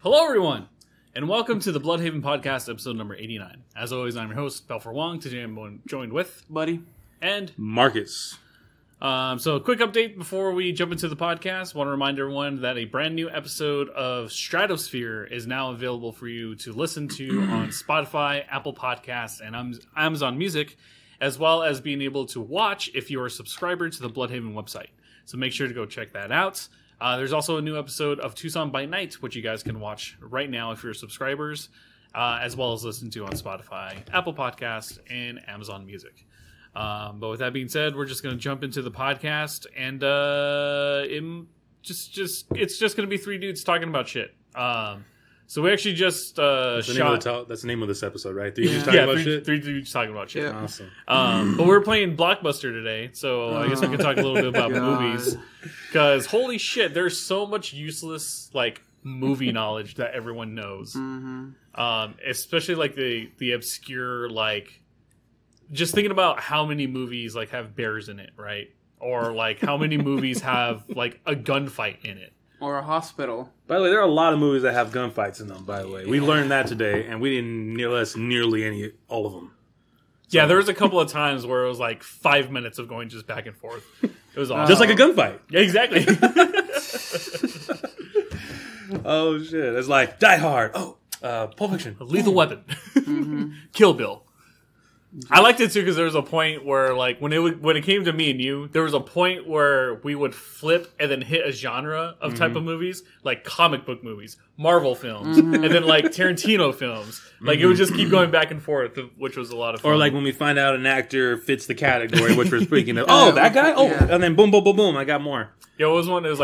Hello, everyone, and welcome to the Bloodhaven Podcast, episode number 89. As always, I'm your host, Belfer Wong. Today I'm joined with Buddy and Marcus. So a quick update before we jump into the podcast. I want to remind everyone that a brand new episode of Stratosphere is now available for you to listen to on Spotify, Apple Podcasts, and Amazon Music, as well as being able to watch if you're a subscriber to the Bloodhaven website. So make sure to go check that out. There's also a new episode of Tucson by Night, which you guys can watch right now if you're subscribers, as well as listen to on Spotify, Apple Podcasts, and Amazon Music. But with that being said, we're just going to jump into the podcast, and it's just going to be three dudes talking about shit. So we actually just That's the name of this episode, right? Three dudes talking about shit? Three dudes talking about shit. Yeah. Awesome. But we're playing Blockbuster today, so I guess we can talk a little bit about movies. Because holy shit, there's so much useless movie knowledge that everyone knows. Especially the obscure just thinking about how many movies have bears in it, right? Or how many movies have a gunfight in it. or a hospital. By the way, there are a lot of movies that have gunfights in them, by the way. We learned that today, and we didn't nearly all of them. So. Yeah, there was a couple of times where it was 5 minutes of going just back and forth. It was awesome. Just like a gunfight. Yeah, exactly. Oh, shit. It's like Die Hard. Oh, Pulp Fiction. Lethal Weapon. Kill Bill. I liked it too because there was a point where, when it came to me and you, there was a point where we would flip and then hit a genre of type of movies, like comic book movies, Marvel films, and then Tarantino films. It would just keep going back and forth, which was a lot of fun. Or when we find out an actor fits the category, which we're speaking of. Oh, that guy? Oh, yeah. And then boom, boom, boom, boom. I got more. Yeah, what was one? It was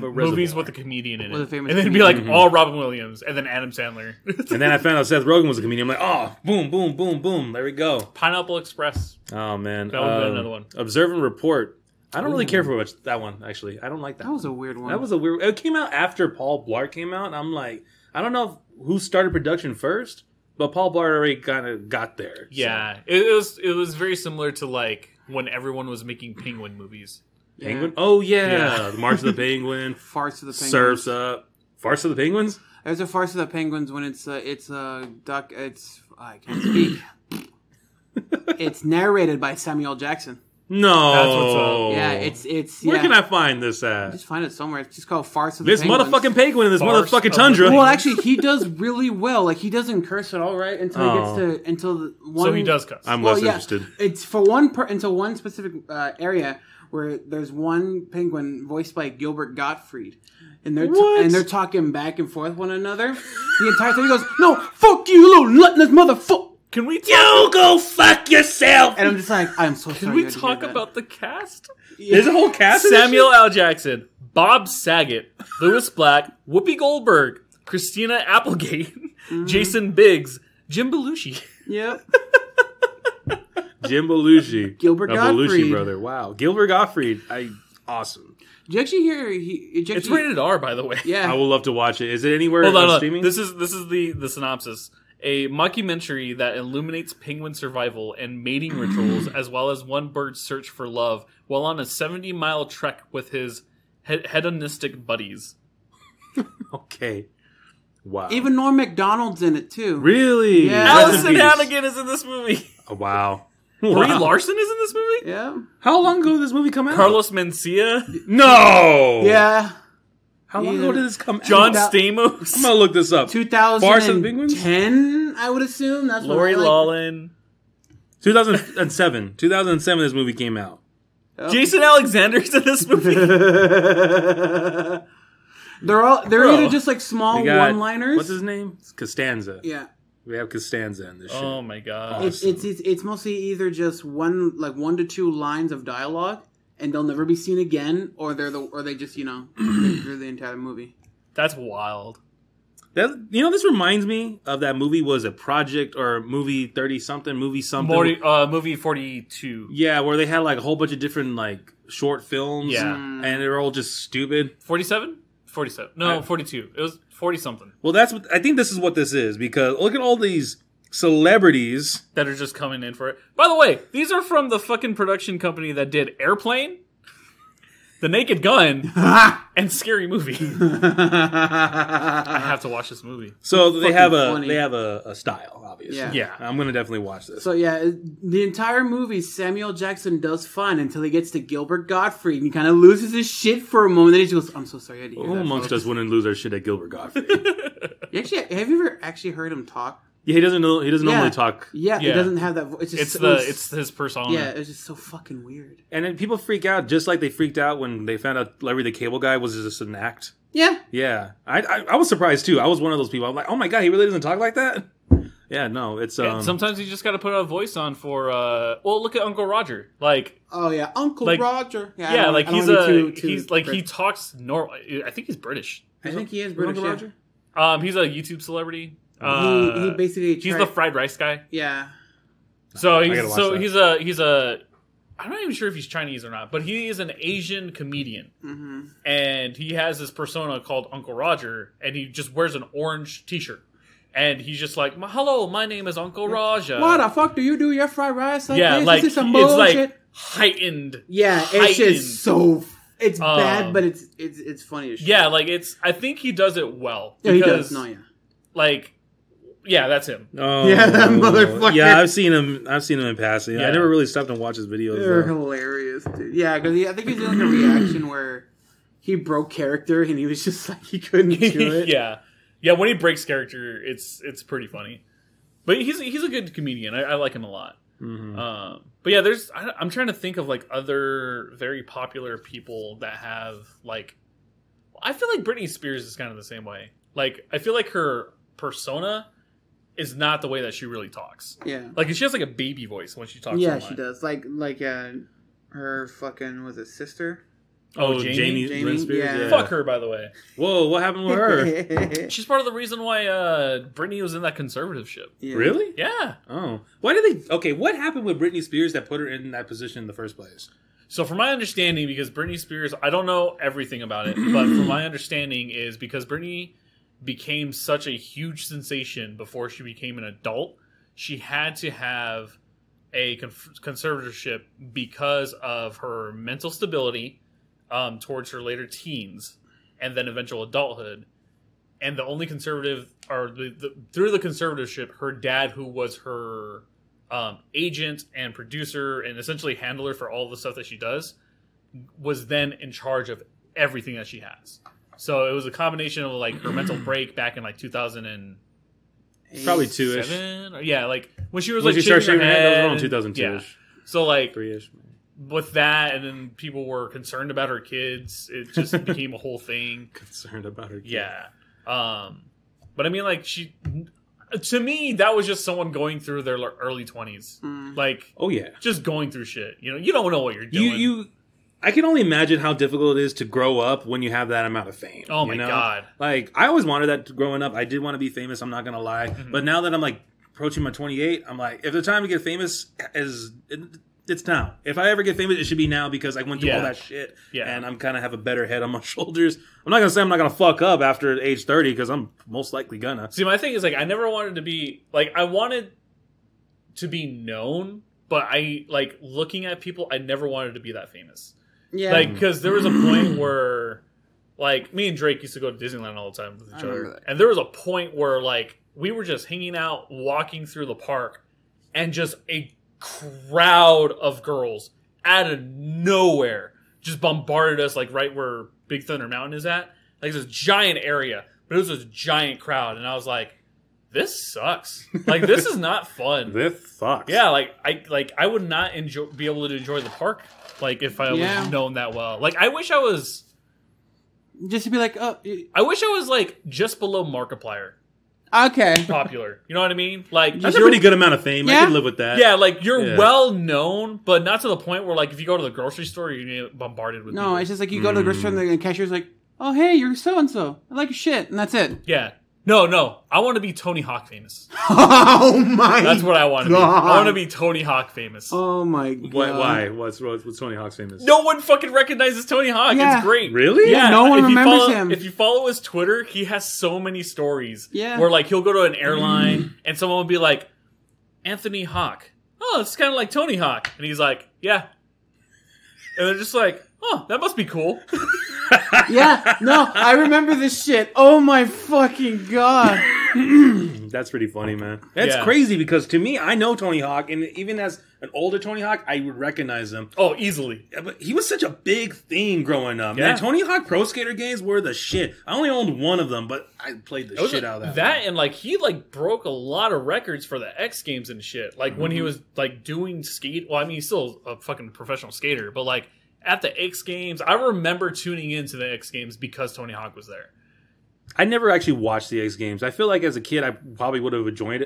movies with a comedian in it. And then it'd be all Robin Williams and then Adam Sandler. And then I found out Seth Rogen was a comedian. I'm like, oh, boom, boom, boom, boom. There we go. Pineapple Express. Oh, man. That would be another one. Observe and Report. I don't really care for that one, actually. I don't like that. That was a weird one. It came out after Paul Blart came out. And I'm like, I don't know who started production first, but Paul Blart already kind of got there. Yeah. So. It was very similar to when everyone was making Penguin movies. Penguin? Oh, yeah. March of the Penguin. Farce of the Penguins. Surf's Up. Farce of the Penguins? There's a Farce of the Penguins when it's duck. I can't speak. It's narrated by Samuel Jackson. No. That's what's up. Yeah, it's. Where can I find this at? Just find it somewhere. It's just called Farce of the This Penguins. motherfucking penguin in this Farce motherfucking of the tundra. Well, actually, he does really well. He doesn't curse at all, right? Until he gets to the one. So he does cuss. I'm less interested. It's for until one specific area where there's one penguin voiced by Gilbert Gottfried, and they're talking back and forth one another. The entire time he goes, "No, fuck you, you little nutness motherfucker." Can we talk? You go fuck yourself! And I'm just like, I'm so sorry. Can we talk about the cast? There's a whole cast of Samuel L. Jackson, Bob Saget, Louis Black, Whoopi Goldberg, Christina Applegate, Jason Biggs, Jim Belushi. Yep. Jim Belushi. Gilbert a Gottfried. Belushi brother. Wow. Gilbert Gottfried. Awesome. Did you actually hear? It's rated R, by the way. Yeah. I would love to watch it. Is it anywhere Hold on. streaming? This is the synopsis. A mockumentary that illuminates penguin survival and mating rituals, as well as one bird's search for love, while on a 70-mile trek with his hedonistic buddies. Okay. Wow. Even Norm Macdonald's in it too. Really? Yeah. Allison Hannigan is in this movie. Oh, wow. Brie Larson is in this movie? Yeah. How long ago did this movie come out? Carlos Mencia? No! Yeah. How long ago did this come out? John Stamos? I'm going to look this up. 2010, I would assume. That's Lori what Loughlin. 2007. 2007 this movie came out. Oh. Jason Alexander's in this movie. They're either just small one-liners. What's his name? It's Costanza. Yeah. We have Costanza in this shit. Oh my god. Awesome. It's mostly either just one to two lines of dialogue, and they'll never be seen again, or they just through the entire movie. That's wild. This reminds me of that movie. Was a project or movie 30-something, movie something? Movie 42. Yeah, where they had a whole bunch of different short films. Yeah. And they're all just stupid. 47? 47. No, 42. It was 40-something. Well, I think this is what this is, because look at all these celebrities that are just coming in for it. By the way, these are from the fucking production company that did Airplane. The Naked Gun, and Scary Movie. I have to watch this movie. So they have funny. a style, obviously. Yeah. I'm gonna definitely watch this. So the entire movie, Samuel Jackson does fine until he gets to Gilbert Gottfried, and he kind of loses his shit for a moment. Then he just goes, "I'm so sorry, I had to hear Who that." amongst folks." us wouldn't lose our shit at Gilbert Gottfried? Have you ever actually heard him talk? Yeah, he doesn't know. He doesn't normally talk. Yeah, Yeah. it doesn't have that. It's just It's his persona. yeah, it's just so fucking weird. And then people freak out, just like they freaked out when they found out Larry the Cable Guy was just an act. Yeah, Yeah, I was surprised too. I was one of those people. I'm like, oh my god, he really doesn't talk like that. Yeah, no, it's And sometimes you just got to put a voice on for. Well, look at Uncle Roger. Like, oh yeah, Uncle Like- Roger. I yeah, don't- like I don't he's wanna be a too he's like he Brit- talks normal. I think he's British. I think he is British. Uncle Yeah. Roger? He's a YouTube celebrity. He basically he's tried- the fried rice guy. yeah. So gotta watch that. he's a I'm not even sure if he's Chinese or not, but he is an Asian comedian, and he has this persona called Uncle Roger, and he just wears an orange T-shirt, and he's just like, "Hello, my name is Uncle Roger." What the fuck do you do your fried rice like Yeah, this? like This is some it's bullshit. like heightened. Yeah, it's heightened. just so. It's bad, but it's funny as shit. Yeah, like it's. I think he does it well. Yeah, he because, does. No, yeah. Like, yeah, that's him. Oh, Yeah, that motherfucker. Yeah, I've seen him in passing. Yeah. I never really stopped and watched his videos. They're though. hilarious, dude. Yeah, because I think he's doing a reaction where he broke character and he was just like he couldn't do it. yeah. When he breaks character, it's pretty funny. But he's a good comedian. I like him a lot. But yeah, I'm trying to think of like other very popular people that have like. I feel like Britney Spears is kind of the same way. Like I feel like her persona is not the way that she really talks. Yeah. Like she has like a baby voice when she talks. Yeah, online. she does. Like her fucking was it sister? Oh, Jamie Jamie, Lynn Spears? yeah. Fuck her, by the way. Whoa, what happened with her? She's part of the reason why Britney was in that conservatorship. Yeah. Really? Yeah. Oh, why did they? Okay, what happened with Britney Spears that put her in that position in the first place? So from my understanding, because Britney Spears, I don't know everything about it, but from my understanding is because Britney became such a huge sensation before she became an adult, she had to have a conservatorship because of her mental stability towards her later teens and then eventual adulthood. And the only conservative, or through the conservatorship, her dad, who was her agent and producer and essentially handler for all the stuff that she does, was then in charge of everything that she has. So it was a combination of like her mental break back in like 2000 and Probably 2-ish. 7, or, yeah, like when she was When like she started shaking her shaking her head, that head, was around and- 2002-ish. yeah. So like 3-ish. with that, and then people were concerned about her kids. It just became a whole thing. Concerned about her. Kid. Yeah. But I mean, like to me, that was just someone going through their early 20s, like Oh yeah. just going through shit. You know, you don't know what you're doing. I can only imagine how difficult it is to grow up when you have that amount of fame. Oh my you know? God. Like I always wanted that growing up. I did want to be famous. I'm not gonna lie. Mm-hmm. But now that I'm like approaching my 28, I'm like, if the time to get famous it's now. If I ever get famous, it should be now because I went through all that shit. Yeah. And I'm kind of have a better head on my shoulders. I'm not gonna say I'm not gonna fuck up after age 30 because I'm most likely gonna. See, my thing is like I never wanted to be like I wanted to be known, but I like looking at people. I never wanted to be that famous. Yeah. Like because there was a point where like me and Drake used to go to Disneyland all the time with each I remember other, that. and there was a point where like we were just hanging out, walking through the park, and just a crowd of girls out of nowhere just bombarded us like right where Big Thunder Mountain is at. Like this giant area, but it was this giant crowd, and I was like, "This sucks. Like this is not fun." This sucks. Yeah, like I would not be able to enjoy the park like if I Yeah. was known that well. Like I wish I was just to be like, like just below Markiplier okay. popular. You know what I mean? Like That's a pretty good amount of fame. I Yeah. can live with that. yeah, like you're Yeah. well known, but not to the point where like if you go to the grocery store you get bombarded with No, people. it's just like you go to the grocery store and the cashier's like, "Oh, hey, you're so and so. I like your shit," and that's it. Yeah. No. I want to be Tony Hawk famous. Oh my! That's what I want to be. God. I want to be Tony Hawk famous. Oh my god! Why? What's Tony Hawk's famous? No one fucking recognizes Tony Hawk. Yeah. It's great. Really? Yeah, no one if you remembers follow- him. If you follow his Twitter, he has so many stories. Yeah. Where like he'll go to an airline and someone will be like, Anthony Hawk. Oh, it's kind of like Tony Hawk. And he's like, yeah. and they're just like, "Oh, that must be cool." Yeah, no, I remember this shit. Oh my fucking god. That's pretty funny, man. It's Yeah. crazy because to me, I know Tony Hawk, and even as an older Tony Hawk, I would recognize him. Oh, easily. Yeah, but he was such a big thing growing up. Yeah. Man, Tony Hawk Pro Skater games were the shit. I only owned one of them, but I played the shit out of that. That and like he like broke a lot of records for the X Games and shit. Like when he was like doing skate. Well, I mean, he's still a fucking professional skater, but like at the X Games, I remember tuning into the X Games because Tony Hawk was there. I never actually watched the X Games. I feel like as a kid, I probably would have enjoyed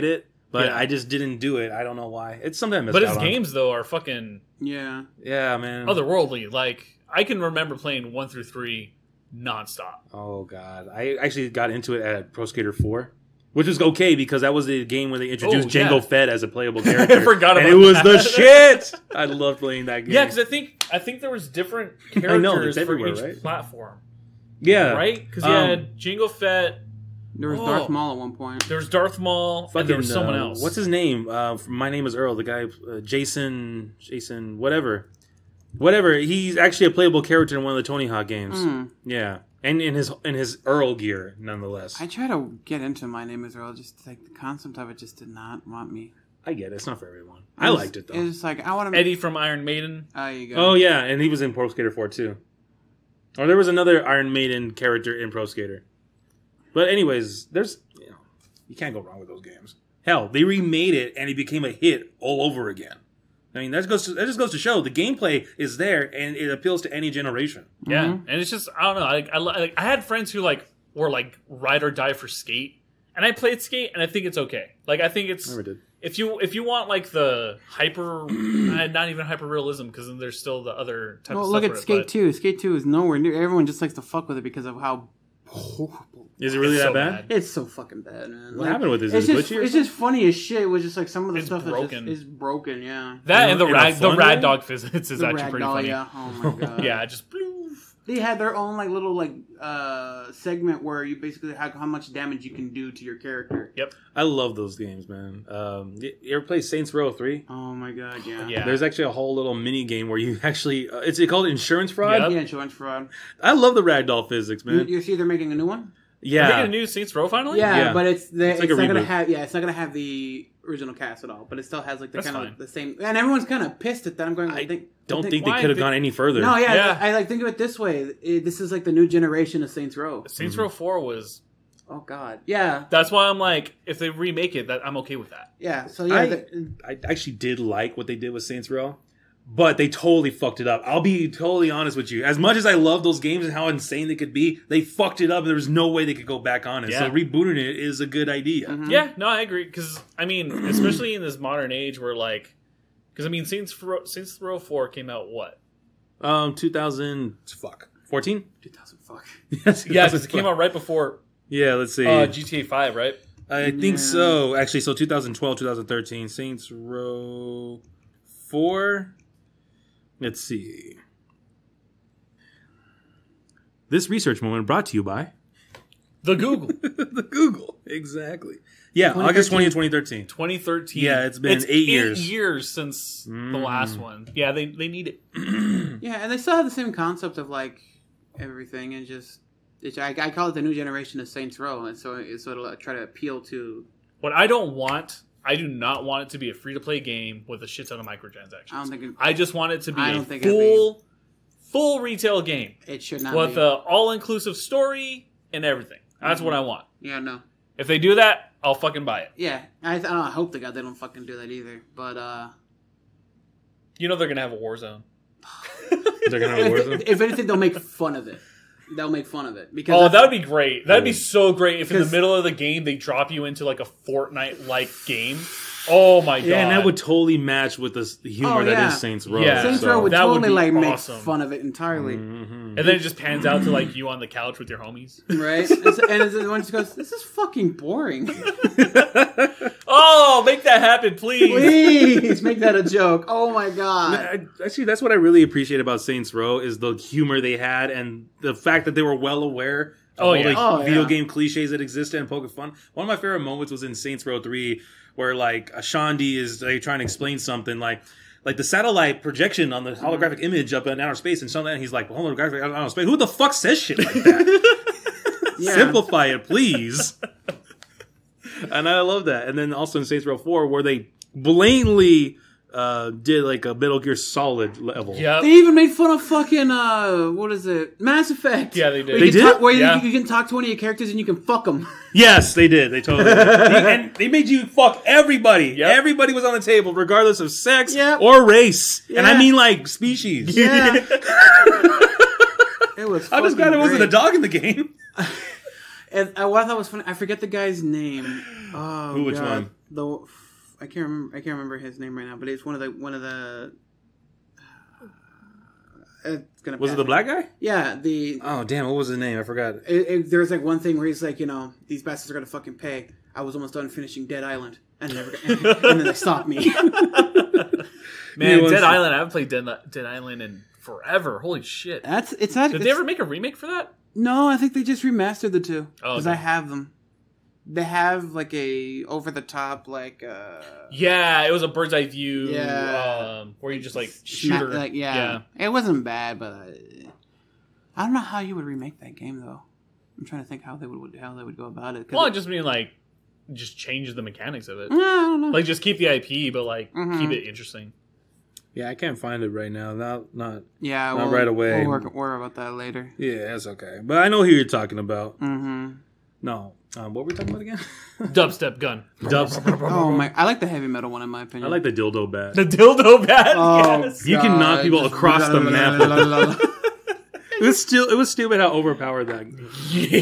it, but Yeah. I just didn't do it. I don't know why. It's something I missed But out his on. games though are fucking Yeah. Yeah, man. otherworldly. Like I can remember playing 1 through 3 nonstop. Oh god, I actually got into it at Pro Skater 4, which was okay because that was the game where they introduced Oh, yeah. Jango Fett as a playable character. I forgot and about it was that. the shit. I loved playing that game. Yeah, because I think there was different I know, characters it's for everywhere, each right? platform, yeah, right? Because you had Jango Fett, There was Oh. Darth Maul at one point. there was Darth Maul, and there was someone else. What's his name? My Name is Earl. The guy, Jason, whatever. He's actually a playable character in one of the Tony Hawk games. Mm. Yeah, and in his Earl gear, nonetheless. I try to get into My Name is Earl, just like the concept of it just did not want me. I get it. It's not for everyone. I liked it though. It's like I want to. Eddie from Iron Maiden. There you go. Oh yeah, and he was in Pro Skater 4 too. Or there was another Iron Maiden character in Pro Skater. But anyways, you can't go wrong with those games. Hell, they remade it and it became a hit all over again. I mean, that just goes to show the gameplay is there and it appeals to any generation. Yeah, Mm-hmm. and it's just I don't know. I had friends who like were like ride or die for Skate, and I played Skate, and I think it's okay. Like I think it's Never did. if you want like the hyper, not even hyper realism, because then there's still the other type Well, of look stuff. at for Skate it, 2. Skate 2 is nowhere near. Everyone just likes to fuck with it because of how horrible. Is it really It's that so bad? bad. It's so fucking bad, man. What happened with this? It's Is it just, glitchy or it's just funny as shit. It was just like some of the It's stuff broken. that just is broken. Yeah. That and the In a rad fun way? dog physics is The actually pretty ragdoll, funny. yeah. Oh my god. Yeah, just bloof. They had their own like little like segment where you basically have how much damage you can do to your character. Yep. I love those games, man. You ever play Saints Row 3? Oh my god, yeah. Yeah. There's actually a whole little mini game where you actually it's called insurance fraud. Yep. Yeah, insurance fraud. I love the ragdoll physics, man. You see, they're making a new one. Are they Yeah, gonna do Saints Row finally? Yeah, Yeah. but it's like a not gonna reboot. have it's not gonna have the original cast at all. But it still has like the That's kind fine. of the same. And everyone's kind of pissed at that. I'm going. I think don't think they why could have did- gone any further. No, yeah, Yeah. I like think of it this way. This is like the new generation of Saints Row. Saints Row 4 was. Oh god, yeah, That's why I'm like, if they remake it, that I'm okay with that. yeah. So yeah, I actually did like what they did with Saints Row, but they totally fucked it up. I'll be totally honest with you. As much as I love those games and how insane they could be, they fucked it up and there was no way they could go back on it. Yeah. So rebooting it is a good idea. Mhm. Yeah, no, I agree. Because, I mean, especially in this modern age where, like, because, I mean, Saints Row 4 came out what? 2014? 2000 fuck. Yes, Yeah, because it came out right before Yeah, let's see. GTA 5, right? I think so. Actually, so 2012, 2013. Saints Row 4. Let's see. This research moment brought to you by The Google. the Google. Exactly. Yeah, August 20th, 2013. 2013. Yeah, it's been 8 years. 8 years since the last one. Yeah, they need it. Yeah, and they still have the same concept of like everything, and just I call it the new generation of Saints Row, and so it'll try to appeal to. What I don't want, I do not want it to be a free-to-play game with a shit ton of microtransactions. I don't think I just want it to be I a don't think it'd be. full retail game it should not with be. an all-inclusive story and everything. That's what I want. Yeah, no. If they do that, I'll fucking buy it. Yeah, I hope to God they don't fucking do that either. But You know they're gonna have a war zone. They're going to have a Warzone? if anything, they'll make fun of it. They'll make fun of it because Oh, that would be great. That'd be so great if in the Because- middle of the game they drop you into like a Fortnite-like game. Oh my god! Yeah, and that would totally match with the humor Oh, that yeah. is Saints Row. Yeah. Saints so- Row would that would totally be like awesome. make fun of it entirely, Mhm. and then it just pans out to like you on the couch with your homies. right? And everyone just goes, "This is fucking boring." Oh, make that happen, please. Please make that a joke. Oh my god. Actually, that's what I really appreciate about Saints Row is the humor they had and the fact that they were well aware of Oh, all yeah. the Oh, video yeah. game cliches that existed and poking fun. One of my favorite moments was in Saints Row 3 where like Shandi is like trying to explain something like like the satellite projection on the holographic image up in outer space and something. And he's like, holographic outer space. Who the fuck says shit like that? Simplify it, please. And I love that. And then also in Saints Row 4, where they blatantly did like a Metal Gear Solid level. Yeah. They even made fun of fucking what is it? Mass Effect. Yeah, they did. They did? Where Yeah. you can talk to one of your characters and you can fuck them. Yes, they did. They totally did. And they made you fuck everybody. Yep. Everybody was on the table, regardless of sex Yep. or race. And I Yeah. mean like species. Yeah. It was. I'm just glad fucking there wasn't a great. dog in the game. And what I thought was funny, I forget the guy's name. Oh, Who? Which God. one? I can't remember his name right now. But it's one of the. It's gonna. Was it pass the me. black guy? Yeah, the. Oh, damn. What was his name? I forgot. There was like one thing where he's like, these bastards are gonna fucking pay. I was almost done finishing Dead Island, and then they stopped me. Man, Yeah, Dead Island. I haven't played Dead Island in forever. Holy shit! It's not. Did they ever make a remake for that? No, I think they just remastered the two Oh, because okay. I have them. They have like a over the top like Yeah, it was a bird's eye view. Yeah. Where you just like shoot her. like yeah. It wasn't bad, but I don't know how you would remake that game though. I'm trying to think how they would go about it. Well, I just mean like just change the mechanics of it. I don't know. Like just keep the IP, but like Mhm. keep it interesting. Yeah, I can't find it right now. Not yeah, not right away. We'll worry about that later. Yeah, that's okay. But I know who you're talking about. Mm-hmm. No. What were we talking about again? Dubstep gun. Dubs. Oh my! I like the heavy metal one in my opinion. I like the dildo bat. The dildo bat. Oh, Yes. You can knock God, people just- across the map. It was stupid how overpowered that.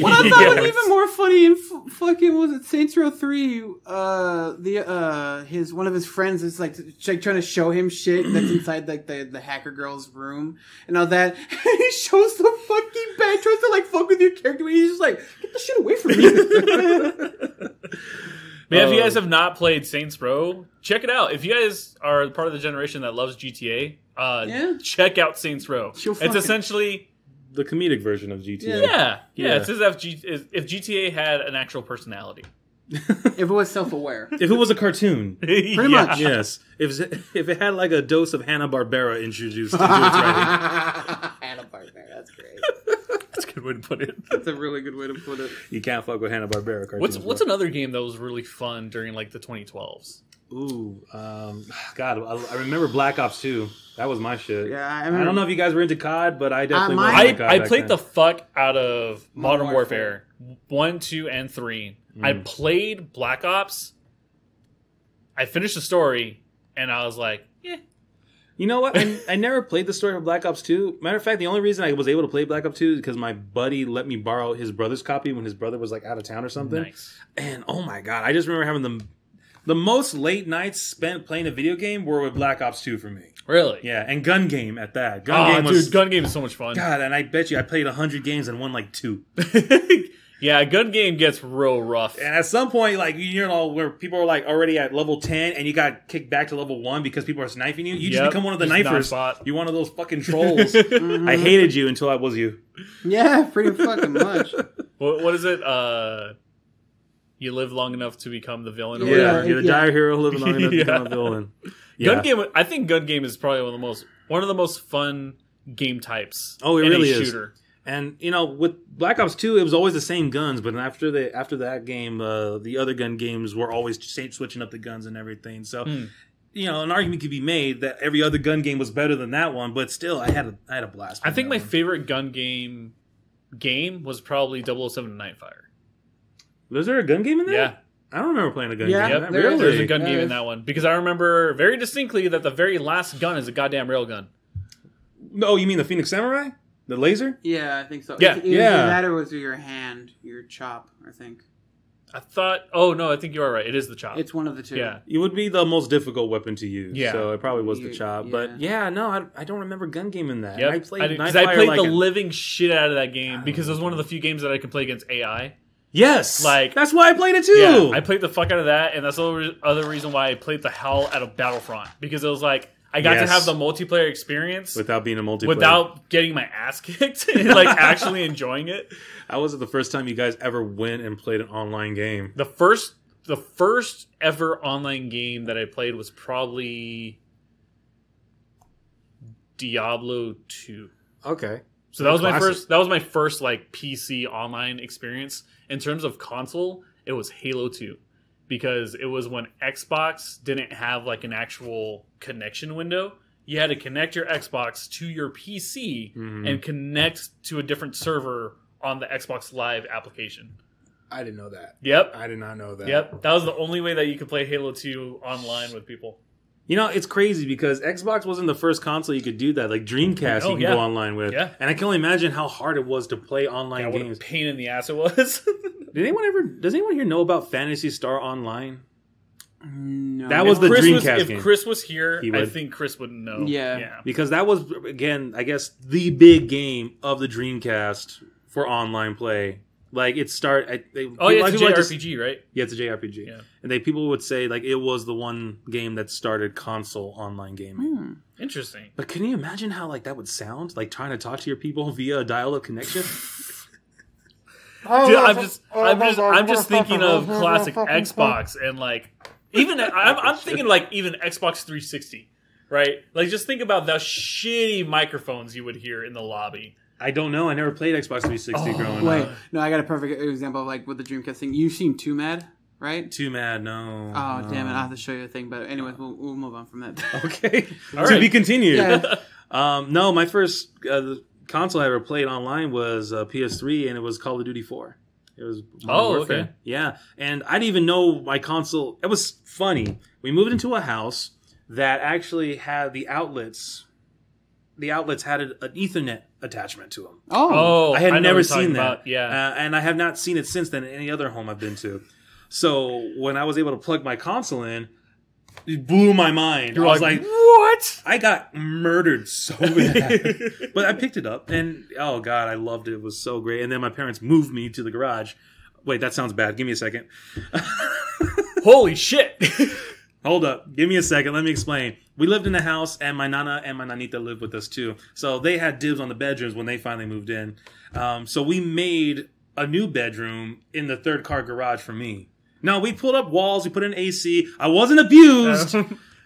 What I thought was even more funny in fucking was it Saints Row 3? One of his friends is like trying to show him shit that's inside like the hacker girl's room and all that. And he shows the fucking bad tries to like fuck with your character. And he's just like, get the shit away from me. Man, if you guys have not played Saints Row, check it out. If you guys are part of the generation that loves GTA, Yeah. check out Saints Row. She'll It's fucking- essentially The comedic version of GTA. yeah. Yeah. It's as if GTA had an actual personality. If it was self-aware. If it was a cartoon. Pretty much. Yes. If it had like a dose of Hanna-Barbera introduced into its writing. Hanna-Barbera, that's great. That's a good way to put it. That's a really good way to put it. You can't fuck with Hanna-Barbera cartoons. What's another game that was really fun during like the 2012s? Ooh, God, I remember Black Ops 2. That was my shit. Yeah, I don't know if you guys were into COD, but I definitely was my- into COD I back played then. the fuck out of Modern Modern Warfare 1, 2, and 3. I played Black Ops. I finished the story, and I was like, yeah. You know what? I never played the story of Black Ops 2. Matter of fact, the only reason I was able to play Black Ops 2 is because my buddy let me borrow his brother's copy when his brother was like out of town or something. Nice. And oh my God, I just remember having the most late nights spent playing a video game were with Black Ops 2 for me. Really? Yeah, and Gun Game at that. Gun Game is so much fun. God, and I bet you I played 100 games and won like 2. Yeah, Gun Game gets real rough. And at some point, like, you know, where people are like already at level 10 and you got kicked back to level 1 because people are sniping you, you just Yep, become one of the just knifers. knife bot. You're one of those fucking trolls. I hated you until I was you. Yeah, pretty fucking much. What is it? You live long enough to become the villain. or Yeah, whatever. You're the dire hero living long enough to Yeah. become a villain. Gun Game. I think Gun Game is probably one of the most fun game types. Oh, it in really a is. shooter. And you know, with Black Ops 2, it was always the same guns. But after that game, the other gun games were always switching up the guns and everything. So, you know, an argument could be made that every other gun game was better than that one. But still, I had a blast. I think my one. favorite gun game was probably 007 Nightfire. Was there a gun game in there? Yeah. I don't remember playing a gun Yeah, game. Yep, there is. there's a gun There game in is. that one because I remember very distinctly that the very last gun is a goddamn railgun. No, you mean the Phoenix Samurai? The laser? Yeah, I think so. Yeah. Either Yeah. that or was your hand, your chop, I think. I thought. Oh no, I think you are right. It is the chop. It's one of the two. Yeah. It would be the most difficult weapon to use. Yeah. So it probably was the Yeah, chop. yeah. But yeah, no, I don't remember gun game in that. Yep. And I played Because Nightfire I played like the living shit out of that game because it was one of the few games that I could play against AI. Yes, Like- that's why I played it too. Yeah, I played the fuck out of that, and that's the other reason why I played the hell out of Battlefront because it was like I got to Yes. have the multiplayer experience without being a multiplayer. without getting my ass kicked and like actually enjoying it. How was it the first time you guys ever went and played an online game? The first ever online game that I played was probably Diablo 2. Okay. So that was Classic. my first. That was my first like PC online experience. In terms of console, it was Halo 2, because it was when Xbox didn't have like an actual connection window. You had to connect your Xbox to your PC and connect to a different server on the Xbox Live application. I didn't know that. Yep. I did not know that. Yep. That was the only way that you could play Halo 2 online with people. You know, it's crazy because Xbox wasn't the first console you could do that. Like Dreamcast, you can go online with. Yeah. And I can only imagine how hard it was to play online What a games. pain in the ass it was. Does anyone here know about Phantasy Star Online? No. That was the Dreamcast game. If Chris was here, He I would. think Chris would know. Yeah. Because that was, again, I guess, the big game of the Dreamcast for online play. Like, it started... Oh, yeah, it's a JRPG, right? Yeah, it's a JRPG. Yeah. And people would say, like, it was the one game that started console online gaming. Interesting. But can you imagine how, like, that would sound? Like, trying to talk to your people via a dial-up connection? Dude, I'm just thinking of classic Xbox and like even I'm thinking like even Xbox 360, right? Like just think about the shitty microphones you would hear in the lobby. I don't know. I never played Xbox 360 growing Wait, up. no, I got a perfect example of like with the Dreamcast thing. You've seen Too Mad, right? Too mad, no. Oh, damn it. I'll have to show you a thing. But anyways, we'll move on from that. Okay. All To right. be continued. Yeah. No, my first console I ever played online was PS3, and it was Call of Duty 4. It was Modern Warfare. Okay. Yeah, and I didn't even know my console. It was funny. We moved into a house that actually had the outlets. The outlets had an Ethernet attachment to them. Oh. I had know never what you're talking seen that. about. Yeah. And I have not seen it since then in any other home I've been to. So when I was able to plug my console in, it blew my mind. I was like, what? I got murdered so bad. But I picked it up, and oh god, I loved it. It was so great. And then my parents moved me to the garage. Wait, that sounds bad. Give me a second. Holy shit. Hold up. Give me a second. Let me explain. We lived in a house, and my nana and my nanita lived with us too. So they had dibs on the bedrooms when they finally moved in. So we made a new bedroom in the third car garage for me. No, we pulled up walls. We put in AC. I wasn't abused.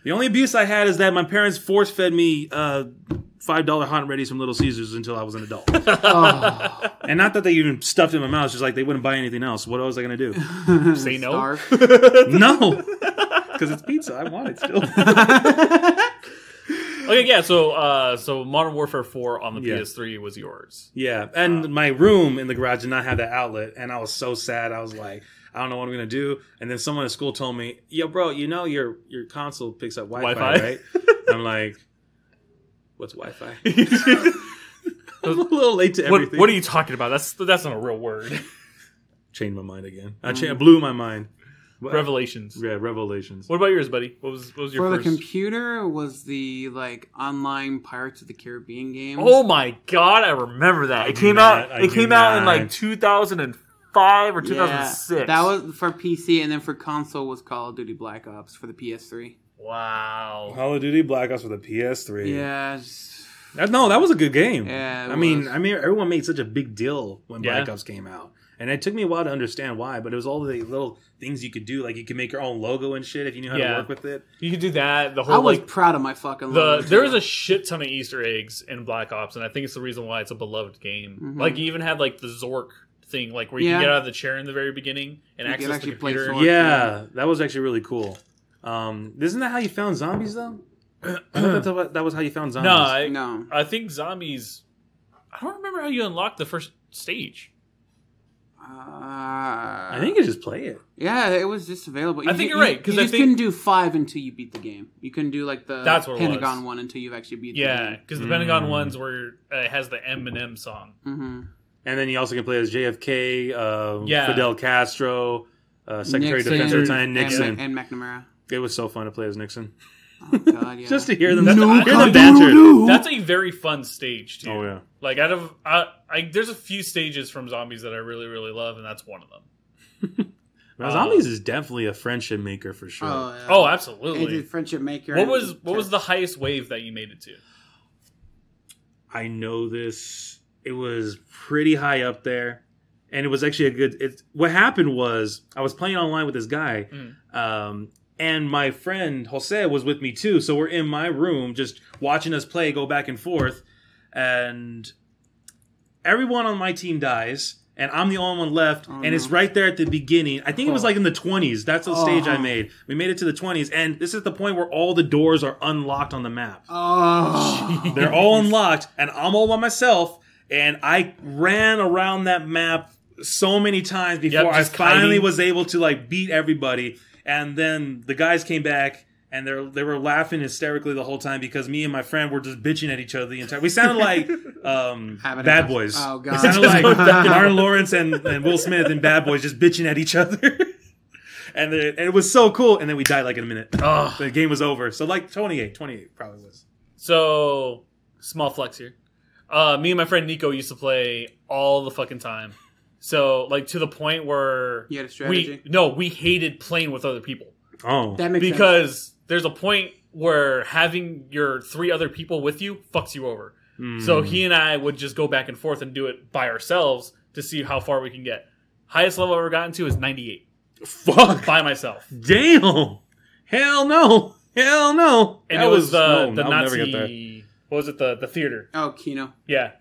The only abuse I had is that my parents force-fed me $5 hot and readies from Little Caesars until I was an adult. And not that they even stuffed it in my mouth. It's just like they wouldn't buy anything else. What was I going to do? Say no. Starve. No. Because it's pizza. I want it still. Okay, yeah. So Modern Warfare 4 on the Yeah. PS3 was yours. Yeah. And my room in the garage did not have that outlet. And I was so sad. I was like, I don't know what I'm going to do. And then someone at school told me, yo, bro, you know your console picks up Wi-Fi, right? I'm like, what's Wi-Fi? I was a little late to everything. What are you talking about? That's not a real word. Changed my mind again. Blew my mind. Revelations. Yeah, revelations. What about yours, buddy? What was your For the first? computer was the like online Pirates of the Caribbean game. Oh my god, I remember that. It came out in like 2005 or 2006. That was for PC, and then for console was Call of Duty Black Ops for the PS3. wow. Call of Duty Black Ops for the PS3. Yeah. No, that was a good game. Yeah, it I mean, was. everyone made such a big deal when Yeah. Black Ops came out. And it took me a while to understand why, but it was all the little things you could do. Like, you could make your own logo and shit if you knew how to Yeah. work with it. You could do that. The I whole was like proud of my fucking logo. there was a shit ton of Easter eggs in Black Ops, and I think it's the reason why it's a beloved game. Mhm. Like you even had like the Zork thing, like where you Yeah. can get out of the chair in the very beginning and You could access the actually play computer. Zork. Yeah, that was actually really cool. Isn't that how you found zombies, though? I thought that was how you found zombies. No, No. I think zombies. I don't remember how you unlocked the first stage. I think you just play it. Yeah, it was just available. I think you're right, 'cause you I just think- couldn't do 5 until you beat the game. You couldn't do like the That's what it Pentagon was. one until you've actually beat the Yeah, game. because the Pentagon ones where it has the Eminem song. Mm-hmm. And then you also can play as JFK, Yeah. Fidel Castro, Secretary of Defense at the time, Nixon. and McNamara. It was so fun to play as Nixon. Oh god, yeah. Just to hear them, That's- hear I- them banter. That's a very fun stage too. Oh, yeah. Like there's a few stages from Zombies that I really really love, and that's one of them. Now, Zombies is definitely a friendship maker for sure. Oh, yeah. Oh, And absolutely. did friendship maker. What was the highest wave that you made it to? I know this. It was pretty high up there, and it was actually a good. What happened was I was playing online with this guy, And my friend Jose was with me too, so we're in my room just watching us play, go back and forth, and everyone on my team dies, and I'm the only one left, and it's right there at the beginning. I think it was like in the 20s. That's the stage I made. We made it to the 20s, and this is the point where all the doors are unlocked on the map. Oh. They're all unlocked, and I'm all by myself, and I ran around that map so many times before I finally was able to like beat everybody. And then the guys came back, and they were laughing hysterically the whole time because me and my friend were just bitching at each other the entire. We sounded like Bad Boys. Oh god, we sounded like Martin Lawrence and Will Smith and Bad Boys just bitching at each other. and it was so cool. And then we died like in a minute. Oh. The game was over. So like 28 probably was. So small flex here. Me and my friend Nico used to play all the fucking time. So, like, to the point where... You had a strategy? We hated playing with other people. Oh. That makes sense. Because there's a point where having your 3 other people with you fucks you over. So he and I would just go back and forth and do it by ourselves to see how far we can get. Highest level I've ever gotten to is 98. Fuck. By myself. Damn. Hell no. Hell no. And that it was the I'll Nazi... never get there. What was it? The theater. Oh, Kino. Yeah.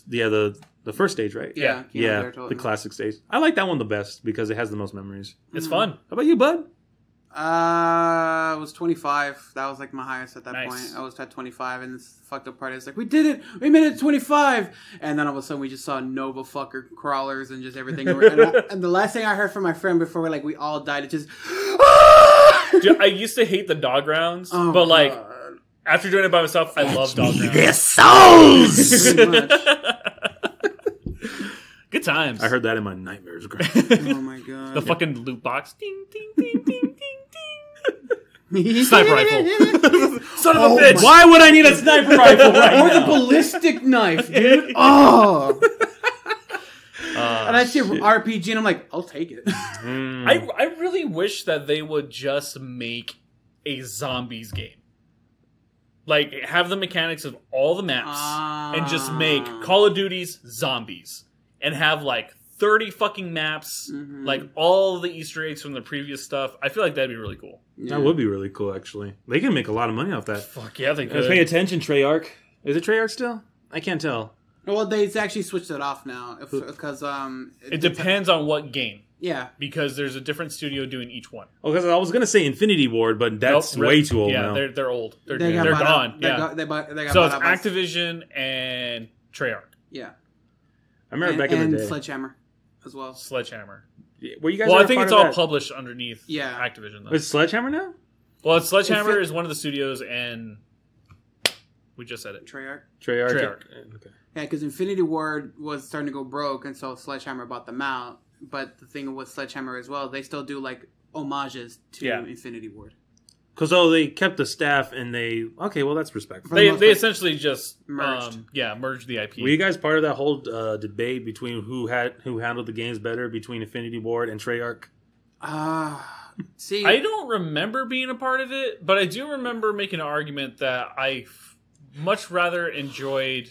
Yeah, the first stage, right? Yeah. Kino Yeah, there, totally. the classic stage. I like that one the best because it has the most memories. It's fun. How about you, bud? I was 25. That was like my highest at that Nice. point. I was at 25, and this fucked up part is like, we did it! We made it to 25! And then all of a sudden we just saw Nova fucker crawlers and just everything. And the last thing I heard from my friend before we all died, it just... Dude, I used to hate the dog rounds, Oh, but like, God. after doing it by myself, I love dog rounds. Their souls! Pretty much. Good times. I heard that in my nightmares. Oh my god. the fucking loot box. Ding, ding, ding, ding, ding, ding. Sniper rifle. Son of a bitch. Why would I need a sniper rifle right Or the now? ballistic knife, dude. Oh. And I see RPG, and I'm like, I'll take it. I really wish that they would just make a zombies game. Like, have the mechanics of all the maps and just make Call of Duty's zombies. And have, like, 30 fucking maps, like, all the Easter eggs from the previous stuff. I feel like that'd be really cool. That would be really cool, actually. They can make a lot of money off that. Fuck yeah, they could. Pay attention, Treyarch. Is it Treyarch still? I can't tell. Well, they actually switched it off now because It depends on what game. Yeah, Because there's a different studio doing each one. Oh, because I was going to say Infinity Ward, but that's Nope, way too old yeah, now. they're old. They're they got bought gone. out. Yeah. They got So bought it's out by- Activision and Treyarch. Yeah, I remember back in and the day. Sledgehammer as well. Sledgehammer. Were you guys Well, I ever think part it's of all that? published underneath Yeah. Activision, though. It's Sledgehammer now? Well, it's Sledgehammer is one of the studios, and we just said it. Treyarch. Treyarch. Okay. Yeah, because Infinity Ward was starting to go broke, and so Sledgehammer bought them out. But the thing with Sledgehammer as well, they still do like homages to Infinity Ward. Because they kept the staff and that's respectful. For the most They part, essentially just merged. merged the IP. Were you guys part of that whole debate between who handled the games better between Infinity Ward and Treyarch? See, I don't remember being a part of it, but I do remember making an argument that I much rather enjoyed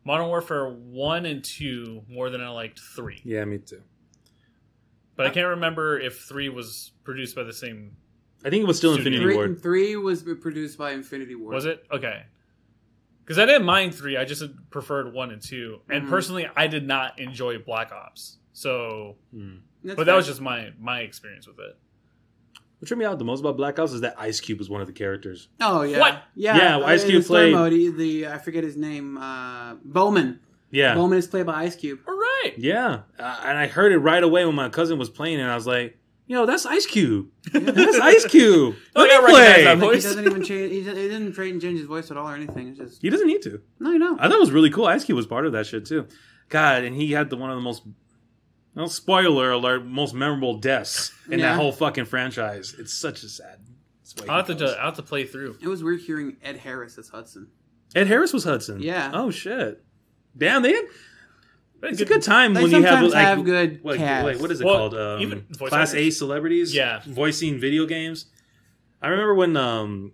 Modern Warfare 1 and 2 more than I liked 3. Yeah, me too. But I can't remember if 3 was produced by the same... I think it was still Studio. Infinity Ward. 3 was produced by Infinity Ward. Was it? Okay. Because I didn't mind 3, I just preferred 1 and 2. And personally, I did not enjoy Black Ops. So... That's But that was just my experience with it. What tripped me out the most about Black Ops is that Ice Cube was one of the characters. Oh yeah, What? Yeah, Ice in Cube story played- mode, I forget his name. Bowman. Yeah. Bowman is played by Ice Cube. All right. Yeah. And I heard it right away when my cousin was playing, and I was like, that's Ice Cube. That's Ice Cube. Let I me recognize play. that Like, he voice. doesn't even change. He didn't change his voice at all or anything. It's just He doesn't need to. no, you know. I thought it was really cool. Ice Cube was part of that shit, too. God, and he had one of the most... No spoiler alert, most memorable deaths in Yeah. that whole fucking franchise. It's such a sad. I'll have to play through. It was weird hearing Ed Harris as Hudson. Ed Harris was Hudson. Yeah. Oh shit. Damn, it's a Good- good time They when you have sometimes like have good what cast. is it Well, called? even voice Class A actors. celebrities. Yeah. voicing video games. I remember when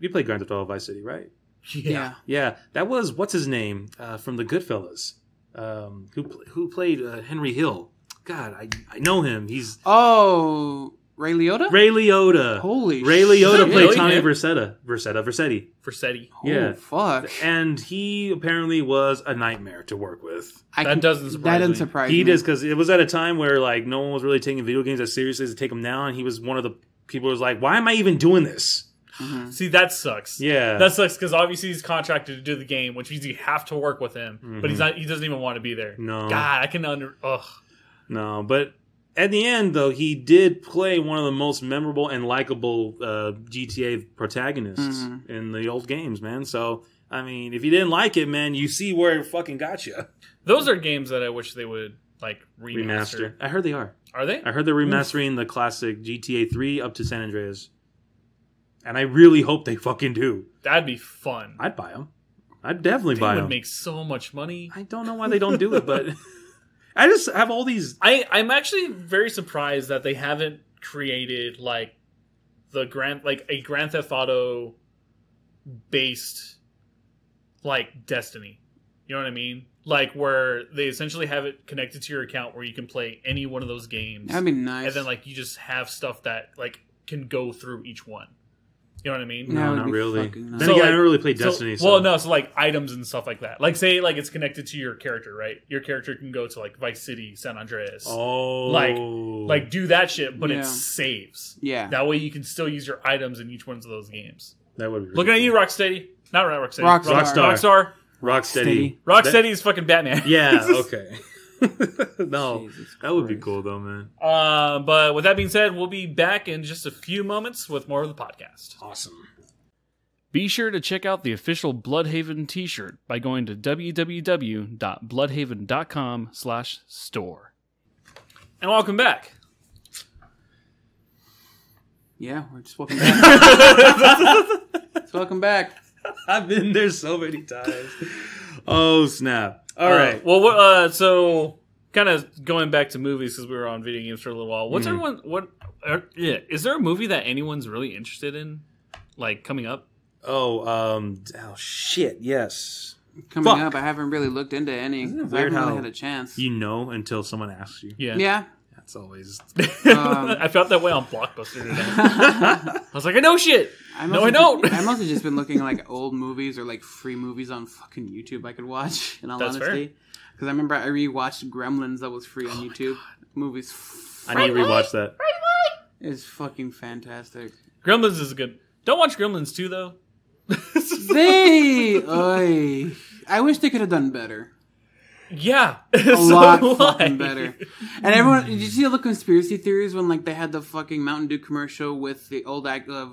you played Grand Theft Auto Vice City, right? Yeah. Yeah, that was what's his name from the Goodfellas, who played Henry Hill. God, I know him. He's Oh, Ray Liotta? Ray Liotta. Holy Ray Liotta shit. played Really? Tommy Him? Vercetti. Vercetti. Yeah. Oh, fuck. And he apparently was a nightmare to work with. That doesn't surprise That doesn't me. surprise He me. does, because it was at a time where like no one was really taking video games as seriously as to take them now, and he was one of the people who was like, why am I even doing this? See, that sucks. Yeah. That sucks because obviously he's contracted to do the game, which means you have to work with him. But he's not. He doesn't even want to be there. No. God, I can Ugh. No, but at the end, though, he did play one of the most memorable and likable GTA protagonists in the old games, man. So, I mean, if you didn't like it, man, you see where it fucking got you. Those are games that I wish they would like remaster. I heard they are. Are they? I heard they're remastering the classic GTA 3 up to San Andreas. And I really hope they fucking do. That'd be fun. I'd buy them. I'd definitely They buy would them. make so much money. I don't know why they don't do it, but I just have all these. I'm actually very surprised that they haven't created like a Grand Theft Auto based like Destiny. You know what I mean? Like where they essentially have it connected to your account where you can play any one of those games. That'd be nice. And then like you just have stuff that like can go through each one. You know what I mean? That No, would not be really. fucking Then nice. So, again, I like- don't really play So- Destiny. So. Well, no, so like items and stuff like that. Like say like it's connected to your character, right? Your character can go to like Vice City, San Andreas. Oh. Like do that shit, but Yeah. it saves. Yeah. That way you can still use your items in each one of those games. That would be really Looking at cool. you, Rocksteady. Not Rocksteady. Rockstar. Rockstar. Rocksteady. Rocksteady is fucking Batman. Yeah, okay. No, Jesus that would be Christ. cool, though, man. But with that being said, we'll be back in just a few moments with more of the podcast. Awesome. Be sure to check out the official Bloodhaven t-shirt by going to www.bloodhaven.com/store. And welcome back. Yeah, we're just welcome back. Just welcome back. I've been there so many times. Oh, snap. All right. Well, so kind of going back to movies because we were on video games for a little while. What's everyone? Is there a movie that anyone's really interested in, like coming up? Oh, shit, yes. Coming Fuck. up, I haven't really looked into any. Isn't it 'cause I weird haven't really how had a chance. You know until someone asks you. Yeah. Yeah. That's always... I felt that way on Blockbuster today. I was like, I know shit. No, I don't. I've mostly just been looking at like old movies or like free movies on fucking YouTube I could watch, in all That's fair. honesty. Because I remember I rewatched Gremlins that was free on YouTube. Movie's I need to rewatch that. is fucking fantastic. Gremlins is good. Don't watch Gremlins 2, though. Oy. I wish they could have done better. Yeah. A lot fucking better. And everyone, did you see all the conspiracy theories when like they had the fucking Mountain Dew commercial with the old act of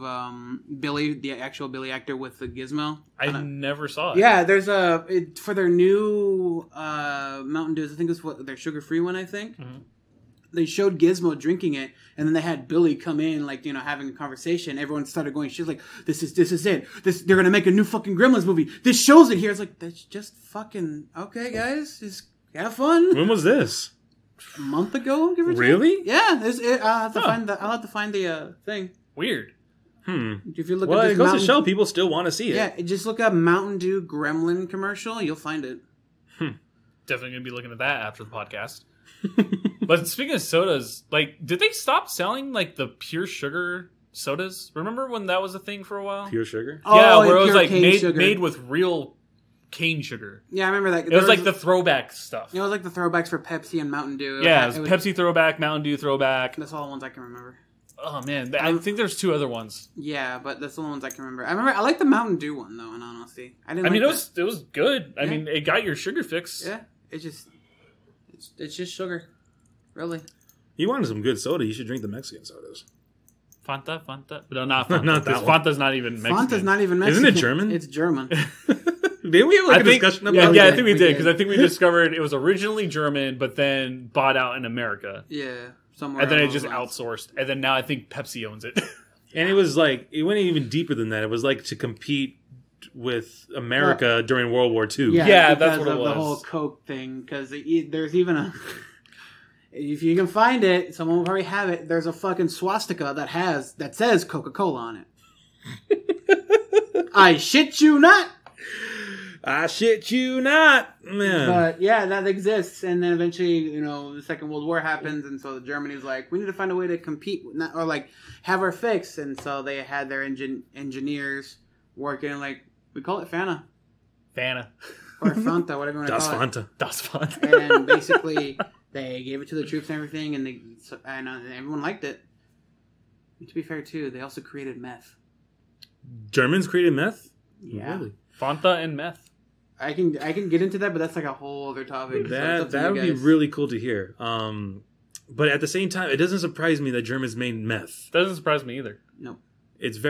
Billy, the actual Billy actor with the gizmo? I never saw it. Yeah, there's for their new Mountain Dews. I think it's their sugar-free one. I think they showed Gizmo drinking it, and then they had Billy come in, like having a conversation. Everyone started going, "She's like, this is it. They're gonna make a new fucking Gremlins movie. This shows it here." It's like that's just fucking okay, guys. Just have fun. When was this? A month ago, give or take. Really? Yeah, I'll have to find the. I'll have to find the thing. Weird. If you look Well, at it this goes to Mountain, show people still want to see it. yeah, just look up Mountain Dew Gremlin commercial. You'll find it. Definitely going to be looking at that after the podcast. But speaking of sodas, like, did they stop selling, like, the pure sugar sodas? Remember when that was a thing for a while? Pure sugar? Yeah, Oh, where it was, pure like, cane sugar. made with real cane sugar. Yeah, I remember that. It was, like, the throwback stuff. It was like the throwbacks for Pepsi and Mountain Dew. Yeah, it was Pepsi throwback, Mountain Dew throwback. That's all the ones I can remember. Oh, man. I think there's two other ones. Yeah, but that's the only ones I can remember. I like the Mountain Dew one though. In all honesty, I didn't. I mean, like it was good. I Yeah. mean, it got your sugar fix. Yeah, it's just sugar, really. You wanted some good soda, you should drink the Mexican sodas. Fanta? No, not Fanta. Not that Because one. Fanta's not even Mexican. Fanta's not even Mexican. Isn't it German? It's German. Didn't we have like I a think, discussion yeah, about yeah, I that? think we We did, did. because I think we discovered it was originally German, but then bought out in America. Yeah, somewhere. And then it along just those lines. outsourced. And then now I think Pepsi owns it. And it was like, it went even deeper than that. It was like to compete with America during World War II. Yeah, that's because what it of was. The whole Coke thing, because there's even a. If you can find it, someone will probably have it. There's a fucking swastika that says Coca-Cola on it. I shit you not. I shit you not, man. But yeah, that exists. And then eventually, the Second World War happens, and so Germany's like, we need to find a way to compete, or like have our fix. And so they had their engineers working, like, we call it Fana. Fana. Or Fanta, whatever you want to call it. Das Fanta. And basically, they gave it to the troops and everything, and everyone liked it. And to be fair, too, they also created meth. Germans created meth? Yeah. Really? Fanta and meth. I can get into that, but that's like a whole other topic. That would be really cool to hear. But at the same time, it doesn't surprise me that Germans made meth. Doesn't surprise me either. No. It's a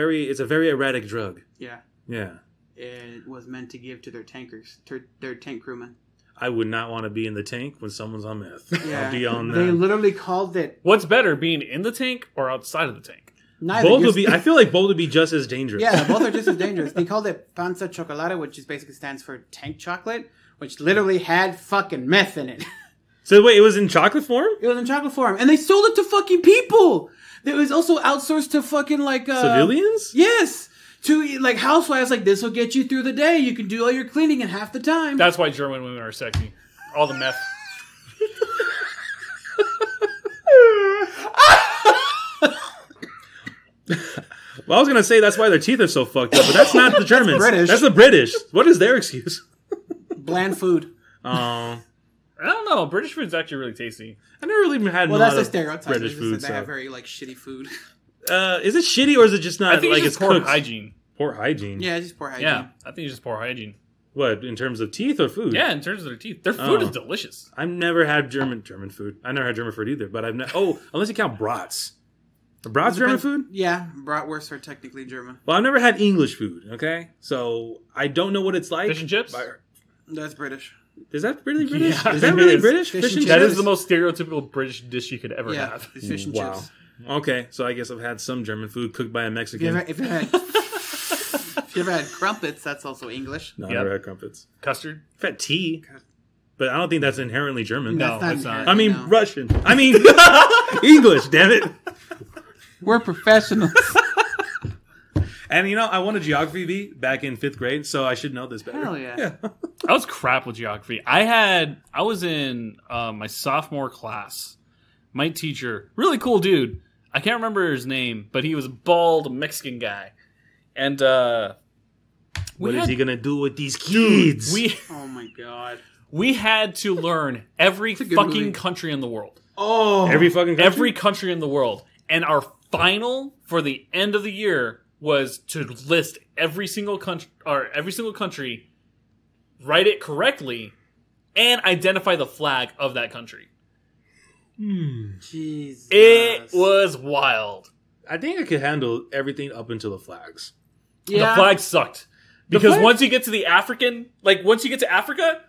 very erratic drug. Yeah. Yeah. It was meant to give to their tankers, to their tank crewmen. I would not want to be in the tank when someone's on meth. Yeah. I'll be on that. They literally called it. What's better, being in the tank or outside of the tank? Neither. Both would be. I feel like both would be just as dangerous. Yeah, both are just as dangerous. They called it Panza Chocolate, which is basically stands for tank chocolate, which literally had fucking meth in it. So wait, it was in chocolate form? It was in chocolate form, and they sold it to fucking people. It was also outsourced to fucking like civilians. Yes, to like housewives. Like, this will get you through the day. You can do all your cleaning in half the time. That's why German women are sexy. All the meth. Well, I was gonna say that's why their teeth are so fucked up, but that's not the Germans. British. That's the British. What is their excuse? Bland food. I don't know. British food's actually really tasty. I never really had. Well, a that's lot the of stereotype. British It's just food. that they have very like shitty food. Is it shitty or is it just not I think like it's just poor cooked? hygiene. Poor hygiene. Yeah, it's just poor hygiene. Yeah, I think it's just poor hygiene. What, in terms of teeth or food? Yeah, in terms of their teeth. Their food Oh. is delicious. I've never had German food. I never had German food either. But I've unless you count brats. Are brats German food? Yeah, bratwursts are technically German. Well, I've never had English food. Okay, so I don't know what it's like. Fish and chips? That's British. Is that really British? Yeah, is that it really is. British? Fish and and chips. That chips? is the most stereotypical British dish you could ever Yeah, have. it's fish and Wow. chips. Okay, so I guess I've had some German food cooked by a Mexican. If you ever had crumpets, that's also English. No, I Yep. never had crumpets. Custard? I've had tea, but I don't think that's inherently German. No. That's it's not. I mean no. Russian. I mean English. Damn it! We're professionals. And I won a geography bee back in 5th grade, so I should know this better. Hell yeah. I was crap with geography. I was in my sophomore class. My teacher, really cool dude. I can't remember his name, but he was a bald Mexican guy. And What is he gonna do with these kids? Oh my god. we had to learn every a good fucking movie. country in the world. Oh. Every fucking country? Every country in the world. And our final for the end of the year was to list every single country, write it correctly, and identify the flag of that country. Jesus. It was wild. I think I could handle everything up until the flags. Yeah. The flag sucked. Because flag- once you get to the once you get to Africa,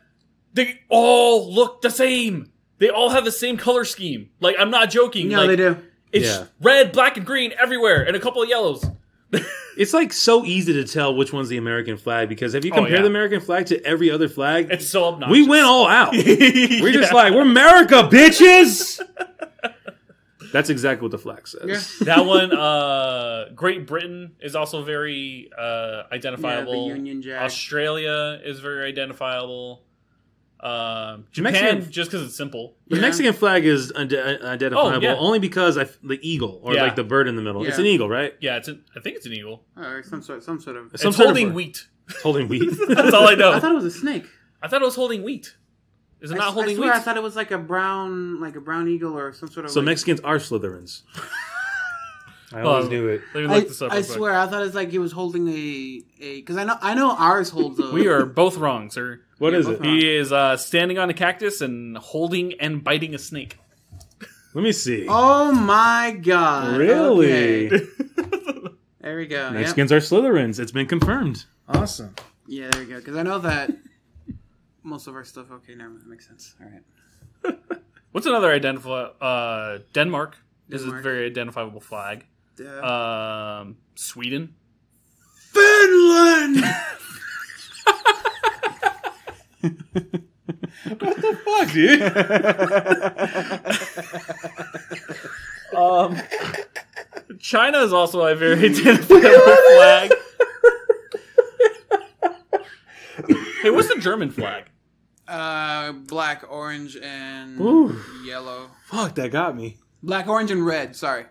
they all look the same. They all have the same color scheme. Like, I'm not joking. No, like, they do. It's Yeah. red, black, and green everywhere, and a couple of yellows. It's like so easy to tell which one's the American flag because if you compare yeah. the American flag to every other flag, It's so obnoxious. we went all out. We're just like, we're America, bitches! That's exactly what the flag says. Yeah. That one, Great Britain is also very identifiable. Yeah, the Union Jack. Australia is very identifiable. Japan, Mexican- just because it's simple. The Yeah. Mexican flag is identifiable Oh, yeah. only because the eagle or Yeah. like the bird in the middle. It's Yeah. an eagle, right? Yeah, I think it's an eagle. Or some sort of. Some It's sort of holding bird. wheat. It's holding wheat. That's all I know. I thought it was a snake. I thought it was holding wheat. Is it not holding I swear wheat? I thought it was like a brown eagle or some sort of. So like, Mexicans are Slytherins. I always knew it. Let me look this up. I real quick. swear I thought it's like he was holding a because I know ours holds a. We are both wrong, sir. What is both it? wrong. He is standing on a cactus and holding and biting a snake. Let me see. Oh my god! Really? Okay. There we go. Yep. Mexicans are Slytherins. It's been confirmed. Awesome. Yeah, there we go. Because I know that most of our stuff. Okay, never mind. That makes sense. All right. What's another identifiable? Denmark is a Denmark. very identifiable flag. Sweden. Finland. Fuck, dude. China is also a very identifiable flag. Hey, what's the German flag? Black, orange, and Ooh. yellow. Fuck, that got me. Black, orange, and red. Sorry.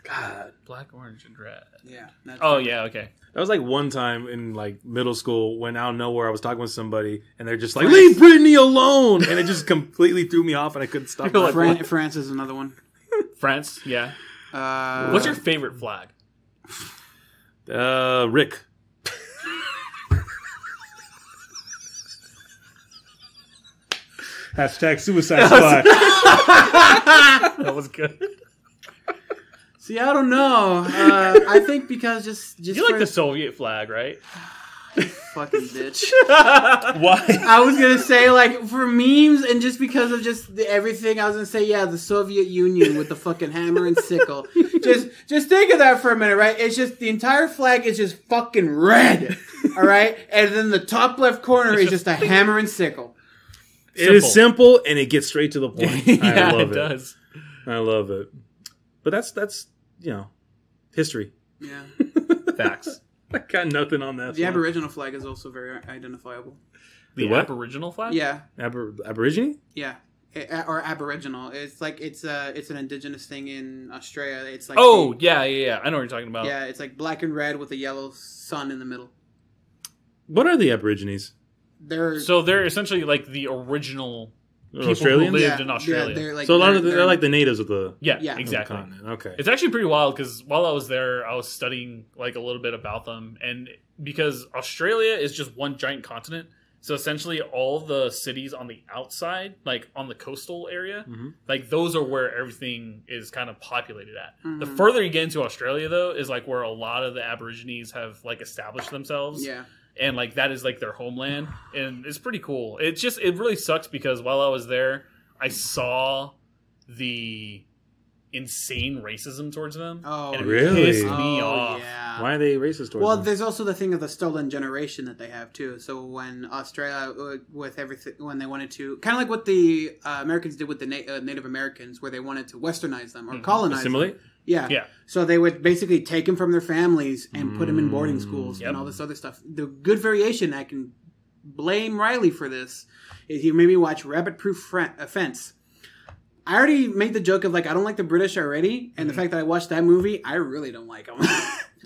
God. Black, orange, and red. Yeah. Oh, yeah, okay. That was like one time in like middle school when out of nowhere I was talking with somebody and they're just like, France. "Leave Brittany alone," and it just completely threw me off and I couldn't stop. You're like, laughing. France is another one. France, yeah. What's What's your favorite flag? Rick. Hashtag Suicide Squad. That was good. See, I don't know. I think because just You like the Soviet flag, right? fucking bitch. Why? I was gonna say like for memes and just because of everything, I was gonna say the Soviet Union with the fucking hammer and sickle. Just think of that for a minute, right? It's just the entire flag is just fucking red, all right, and then the top left corner is just a hammer and sickle. It is simple and it gets straight to the point. Yeah, I love it does. I love it. But that's history. Yeah. Facts. I got nothing on that. The one. Aboriginal flag is also very identifiable. The what? Aboriginal flag? Yeah. Aborigine? Yeah. Or Aboriginal. It's like it's an indigenous thing in Australia. It's like Yeah. I know what you're talking about. yeah, it's like black and red with a yellow sun in the middle. What are the Aborigines? They're So they're essentially like the original people Australians? who lived in Australia. they're like So a lot of they're like the natives of the Yeah, Yeah. exactly. continent. Okay. It's actually pretty wild because while I was there, I was studying like a little bit about them, and because Australia is just one giant continent, so essentially all the cities on the outside, like on the coastal area, Mhm. like those are where everything is kind of populated at. The Mhm. further you get into Australia, though, is like where a lot of the Aborigines have like established themselves. yeah. And like that is like their homeland, and it's pretty cool. It really sucks because while I was there, I saw the insane racism towards them. Oh, and it really? pissed me off. Yeah. Why are they racist towards Well, them? there's also the thing of the stolen generation that they have too. So when Australia, with everything, when they wanted to, kind of like what the Americans did with the Native Americans, where they wanted to westernize them or colonize Assimilate? them. Yeah. Yeah. So they would basically take them from their families and put them in boarding schools Yep. and all this other stuff. The good variation, I can blame Riley for this, is he made me watch Rabbit Proof Fence. I already made the joke of like I don't like the British already, and the fact that I watched that movie, I really don't like them.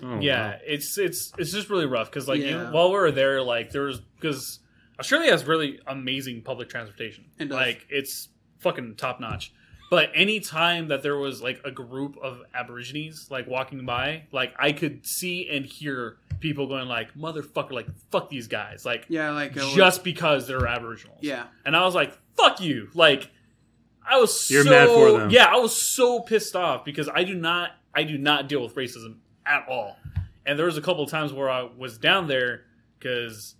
Oh, Yeah, wow. it's just really rough because like Yeah. while we were there, like there was because Australia has really amazing public transportation. It does. Like it's fucking top notch. But any time that there was like a group of Aborigines like walking by, like I could see and hear people going like motherfucker, like fuck these guys, like Yeah, like just because they're Aboriginals. yeah. And I was like, fuck you. Like I was You're so mad for them. Yeah, I was so pissed off because I do not deal with racism at all. And there was a couple of times where I was down there because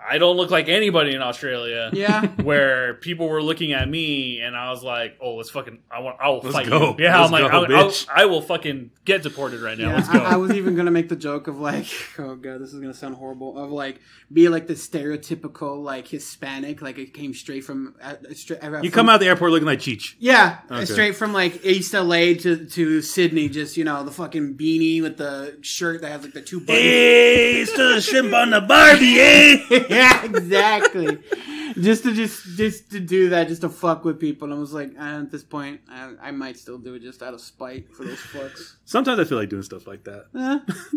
I don't look like anybody in Australia. Yeah. Where people were looking at me and I was like, "Oh, let's fucking I will Let's fight go. you." Yeah, Let's I'm like, go, bitch. I will fucking get deported right now. Yeah, Let's go. I was even gonna make the joke of like, oh god, this is gonna sound horrible. Of like, be like the stereotypical like Hispanic, like it came straight from. You come out the airport looking like Cheech. yeah, Okay. straight from like East LA to Sydney. Just the fucking beanie with the shirt that has like the two buttons. Hey, still shrimp on the Barbie, eh? Yeah, exactly. just to do that, just to fuck with people. And I was like, at this point, I might still do it just out of spite for those fucks. Sometimes I feel like doing stuff like that.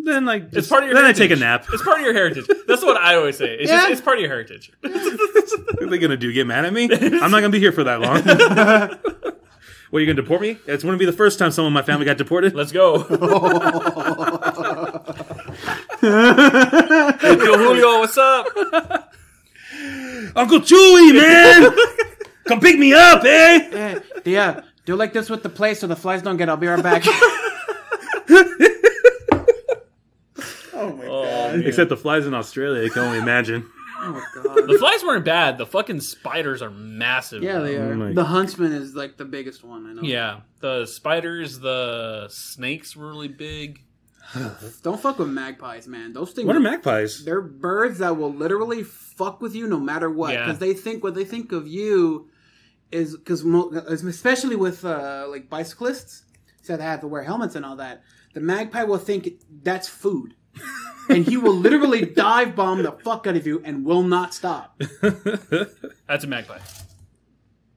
Then like It's just, part of your then heritage. I take a nap. It's part of your heritage. That's what I always say. It's Yeah. just it's part of your heritage. What are they gonna do? Get mad at me? I'm not gonna be here for that long. What, are you gonna deport me? It's gonna be the first time someone in my family got deported. Let's go. Hey, Tio Julio, what's up? Uncle Chewy, man, come pick me up, eh? Yeah, do like this with the place so the flies don't get. I'll be right back. Oh my god. Man. Except the flies in Australia, you can only imagine. Oh my god. The flies weren't bad. The fucking spiders are massive. Yeah, they are. my- The huntsman is like the biggest one. I know. Yeah, the spiders, the snakes were really big. Don't fuck with magpies, man. Those things. What are magpies? They're birds that will literally fuck with you no matter what. Yeah. Because they think what they think of you is because especially with like bicyclists, so they have to wear helmets and all that. The magpie will think that's food. and he will literally dive bomb the fuck out of you and will not stop. That's a magpie.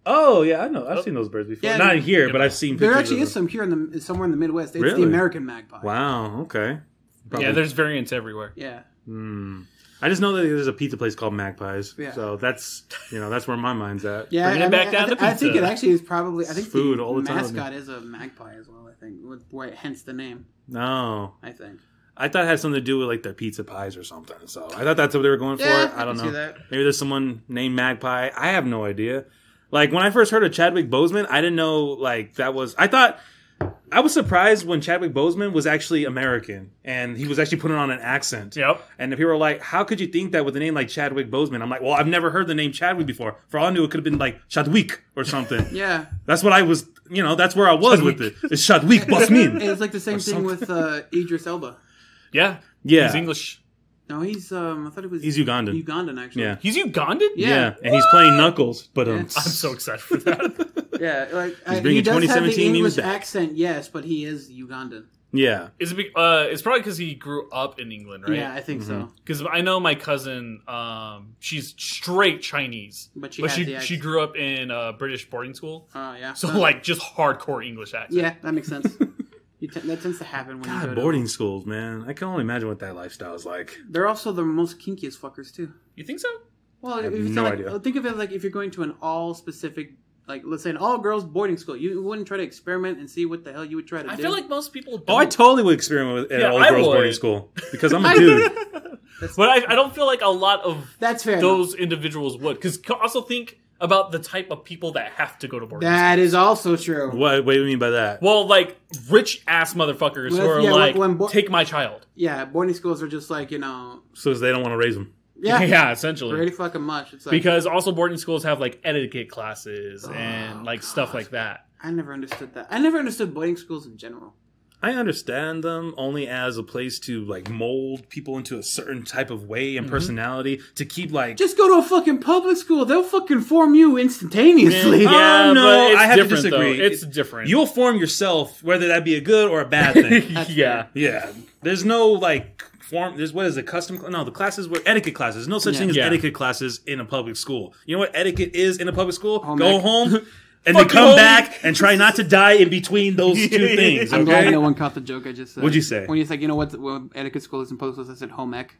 Oh yeah, I know. I've seen those birds before. Yeah, Not here, but I've seen. There pictures actually of is some here somewhere in the Midwest. It's Really? the American magpie. Wow. Okay. Probably. Yeah, there's variants everywhere. Yeah. I just know that there's a pizza place called Magpies. Yeah. So that's that's where my mind's at. Yeah, Bringing it back down to I think pizza. it actually is probably. I think Food the all the time. mascot is a magpie as well. I think, hence the name. No. I think. I thought it had something to do with like their pizza pies or something. So I thought that's what they were going for. Yeah, I don't can know. see that. Maybe there's someone named Magpie. I have no idea. Like when I first heard of Chadwick Boseman, I didn't know like that was. I was surprised when Chadwick Boseman was actually American and he was actually putting on an accent. Yep. And if people were like, "How could you think that with a name like Chadwick Boseman?" I'm like, "Well, I've never heard the name Chadwick before. For all I knew, it could have been like Chadwick or something." Yeah. That's what I was. That's where I was with it. It's Chadwick Boseman. It's like the same thing with Idris Elba. Yeah. Yeah. He's English. No, he's I thought it was He's Ugandan. Ugandan actually. Yeah. He's Ugandan? Yeah. And he's playing Knuckles, but Yeah. I'm so excited for that. Yeah, like bringing he does have the 2017 English memes back. accent, yes, but he is Ugandan. yeah. It's probably because he grew up in England, right? Yeah, I think so. Because I know my cousin, she's straight Chinese, But she has the she accent. grew up in a British boarding school, Oh yeah. so like just hardcore English accent. Yeah, that makes sense. That tends to happen when you go God, to boarding schools, man. I can only imagine what that lifestyle is like. They're also the most kinkiest fuckers too. You think so? Well, have if it's no like, idea. think of it like if you're going to an all specific, like let's say an all girls boarding school, you wouldn't try to experiment and see what the hell you would try to I do. feel like most people don't. Oh, I totally would experiment with Yeah, an old I girls would. boarding school because I'm a dude. but I don't feel like a lot of That's fair. those individuals would. Because also think about the type of people that have to go to boarding school. That is also true. What do you mean by that? Well, like rich ass motherfuckers who Well, are yeah, like, when take my child. Yeah, boarding schools are just like So they don't want to raise them. yeah, essentially. pretty fucking much. It's like Because also boarding schools have like etiquette classes and like stuff like that. I never understood that. I never understood boarding schools in general. I understand them only as a place to like mold people into a certain type of way and personality to keep like. Just go to a fucking public school. They'll fucking form you instantaneously. Yeah, Oh, no, but it's I have to different, disagree. though. It's different. You'll form yourself, whether that be a good or a bad thing. yeah. Yeah, there's no like form. There's what is it? Custom? No, the classes were etiquette classes. There's no such thing as Yeah. etiquette classes in a public school. You know what etiquette is in a public school? Home Go ec. home. And then Fuck come home. back and try not to die in between those two things. I'm glad Okay. no one caught the joke I just said. What'd you say? When you said, you know what etiquette school is in public schools, I said home ec.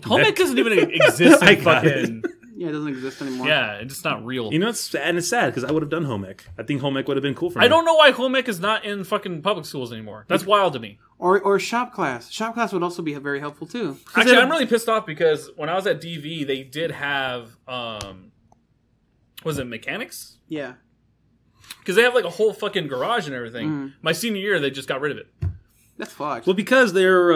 Home ec doesn't even exist I in got fucking. Yeah, it doesn't exist anymore. Yeah, it's just not real. You know, it's sad because I would have done home ec. I think home ec would have been cool for me. I don't know why home ec is not in fucking public schools anymore. That's wild to me. Or shop class. Shop class would also be very helpful too. Actually, I'm really pissed off because when I was at DV, they did have, was it mechanics? Yeah. Because they have like a whole fucking garage and everything. My senior year, they just got rid of it. That's fucked. Well, because their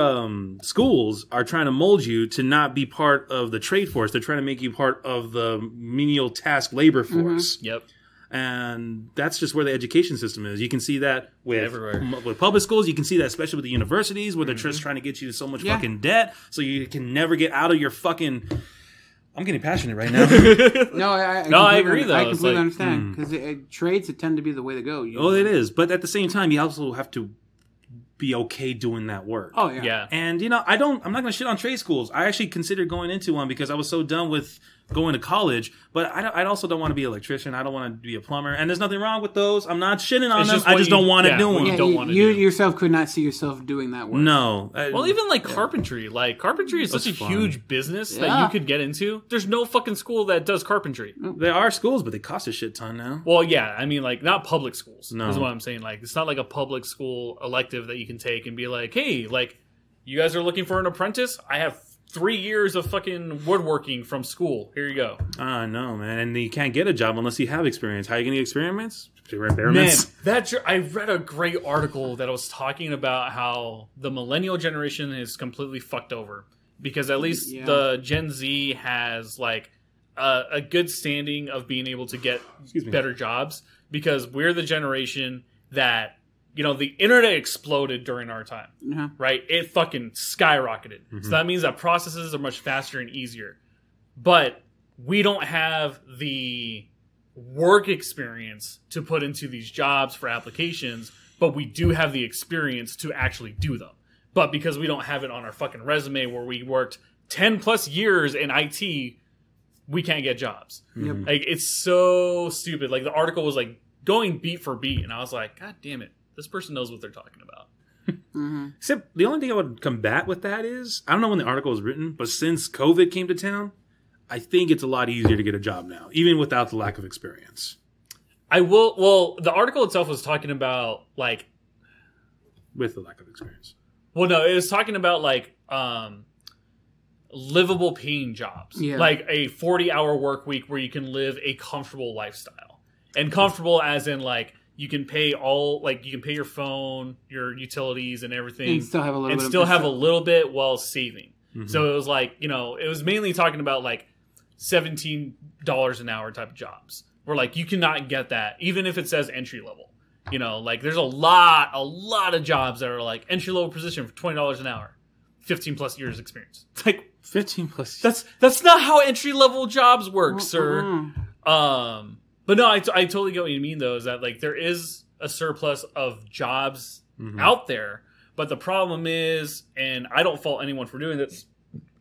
schools are trying to mold you to not be part of the trade force, they're trying to make you part of the menial task labor force. Yep. And that's just where the education system is. You can see that with Everywhere. with public schools. You can see that especially with the universities where they're just trying to get you to so much Yeah. fucking debt, so you can never get out of your fucking. I'm getting passionate right now. No, I No, I completely- agree, though. I It's completely like, understand because trades tend to be the way to go. Oh, it is. But at the same time, you also have to be okay doing that work. Oh yeah. Yeah. And I'm not going to shit on trade schools. I actually considered going into one because I was so done with going to college. But I also don't want to be an electrician. I don't want to be a plumber. And there's nothing wrong with those. I'm not shitting on It's them. just I what just you- don't want to yeah, do what them. you Yeah, don't wanna you do. yourself could not see yourself doing that work. No. Well, even like carpentry. Like, carpentry is such a That's fun. huge business that Yeah. you could get into. There's no fucking school that does carpentry. There are schools, but they cost a shit ton now. Well, yeah, I mean, like, not public schools. No. Is what I'm saying. Like, it's not like a public school elective that you can take and be like, hey, like, you guys are looking for an apprentice? I have 3 years of fucking woodworking from school. Here you go. I know, man. And you can't get a job unless you have experience. How are you going to get experience? Man, Experiments. I read a great article that was talking about how the millennial generation is completely fucked over. Because at least Yeah. the Gen Z has, like, a good standing of being able to get Excuse me. better jobs. Because we're the generation that, you know, the internet exploded during our time. Uh-huh. Right? It fucking skyrocketed. So that means that processes are much faster and easier. But we don't have the work experience to put into these jobs for applications, but we do have the experience to actually do them. but because we don't have it on our fucking resume where we worked 10 plus years in IT, we can't get jobs. Yep. Like, it's so stupid. Like, the article was like going beat for beat, and I was like, God damn it, this person knows what they're talking about. Except the only thing I would combat with that is, I don't know when the article was written, but since COVID came to town, I think it's a lot easier to get a job now, even without the lack of experience. The article itself was talking about, like... With the lack of experience. Well, no, it was talking about, like, livable paying jobs. Yeah. Like a 40-hour work week where you can live a comfortable lifestyle. And comfortable as in, like, you can pay you can pay your phone, your utilities and everything. And still have a little bit. A little bit while saving. Mm-hmm. So it was like, it was mainly talking about, like, $17 an hour type of jobs. Where, like, you cannot get that, even if it says entry level. Like, there's a lot of jobs that are, like, entry level position for $20 an hour. 15 plus years experience. It's like 15 plus. That's not how entry level jobs work, sir. But no, I totally get what you mean though. Is that like there is a surplus of jobs out there, but the problem is, and I don't fault anyone for doing this,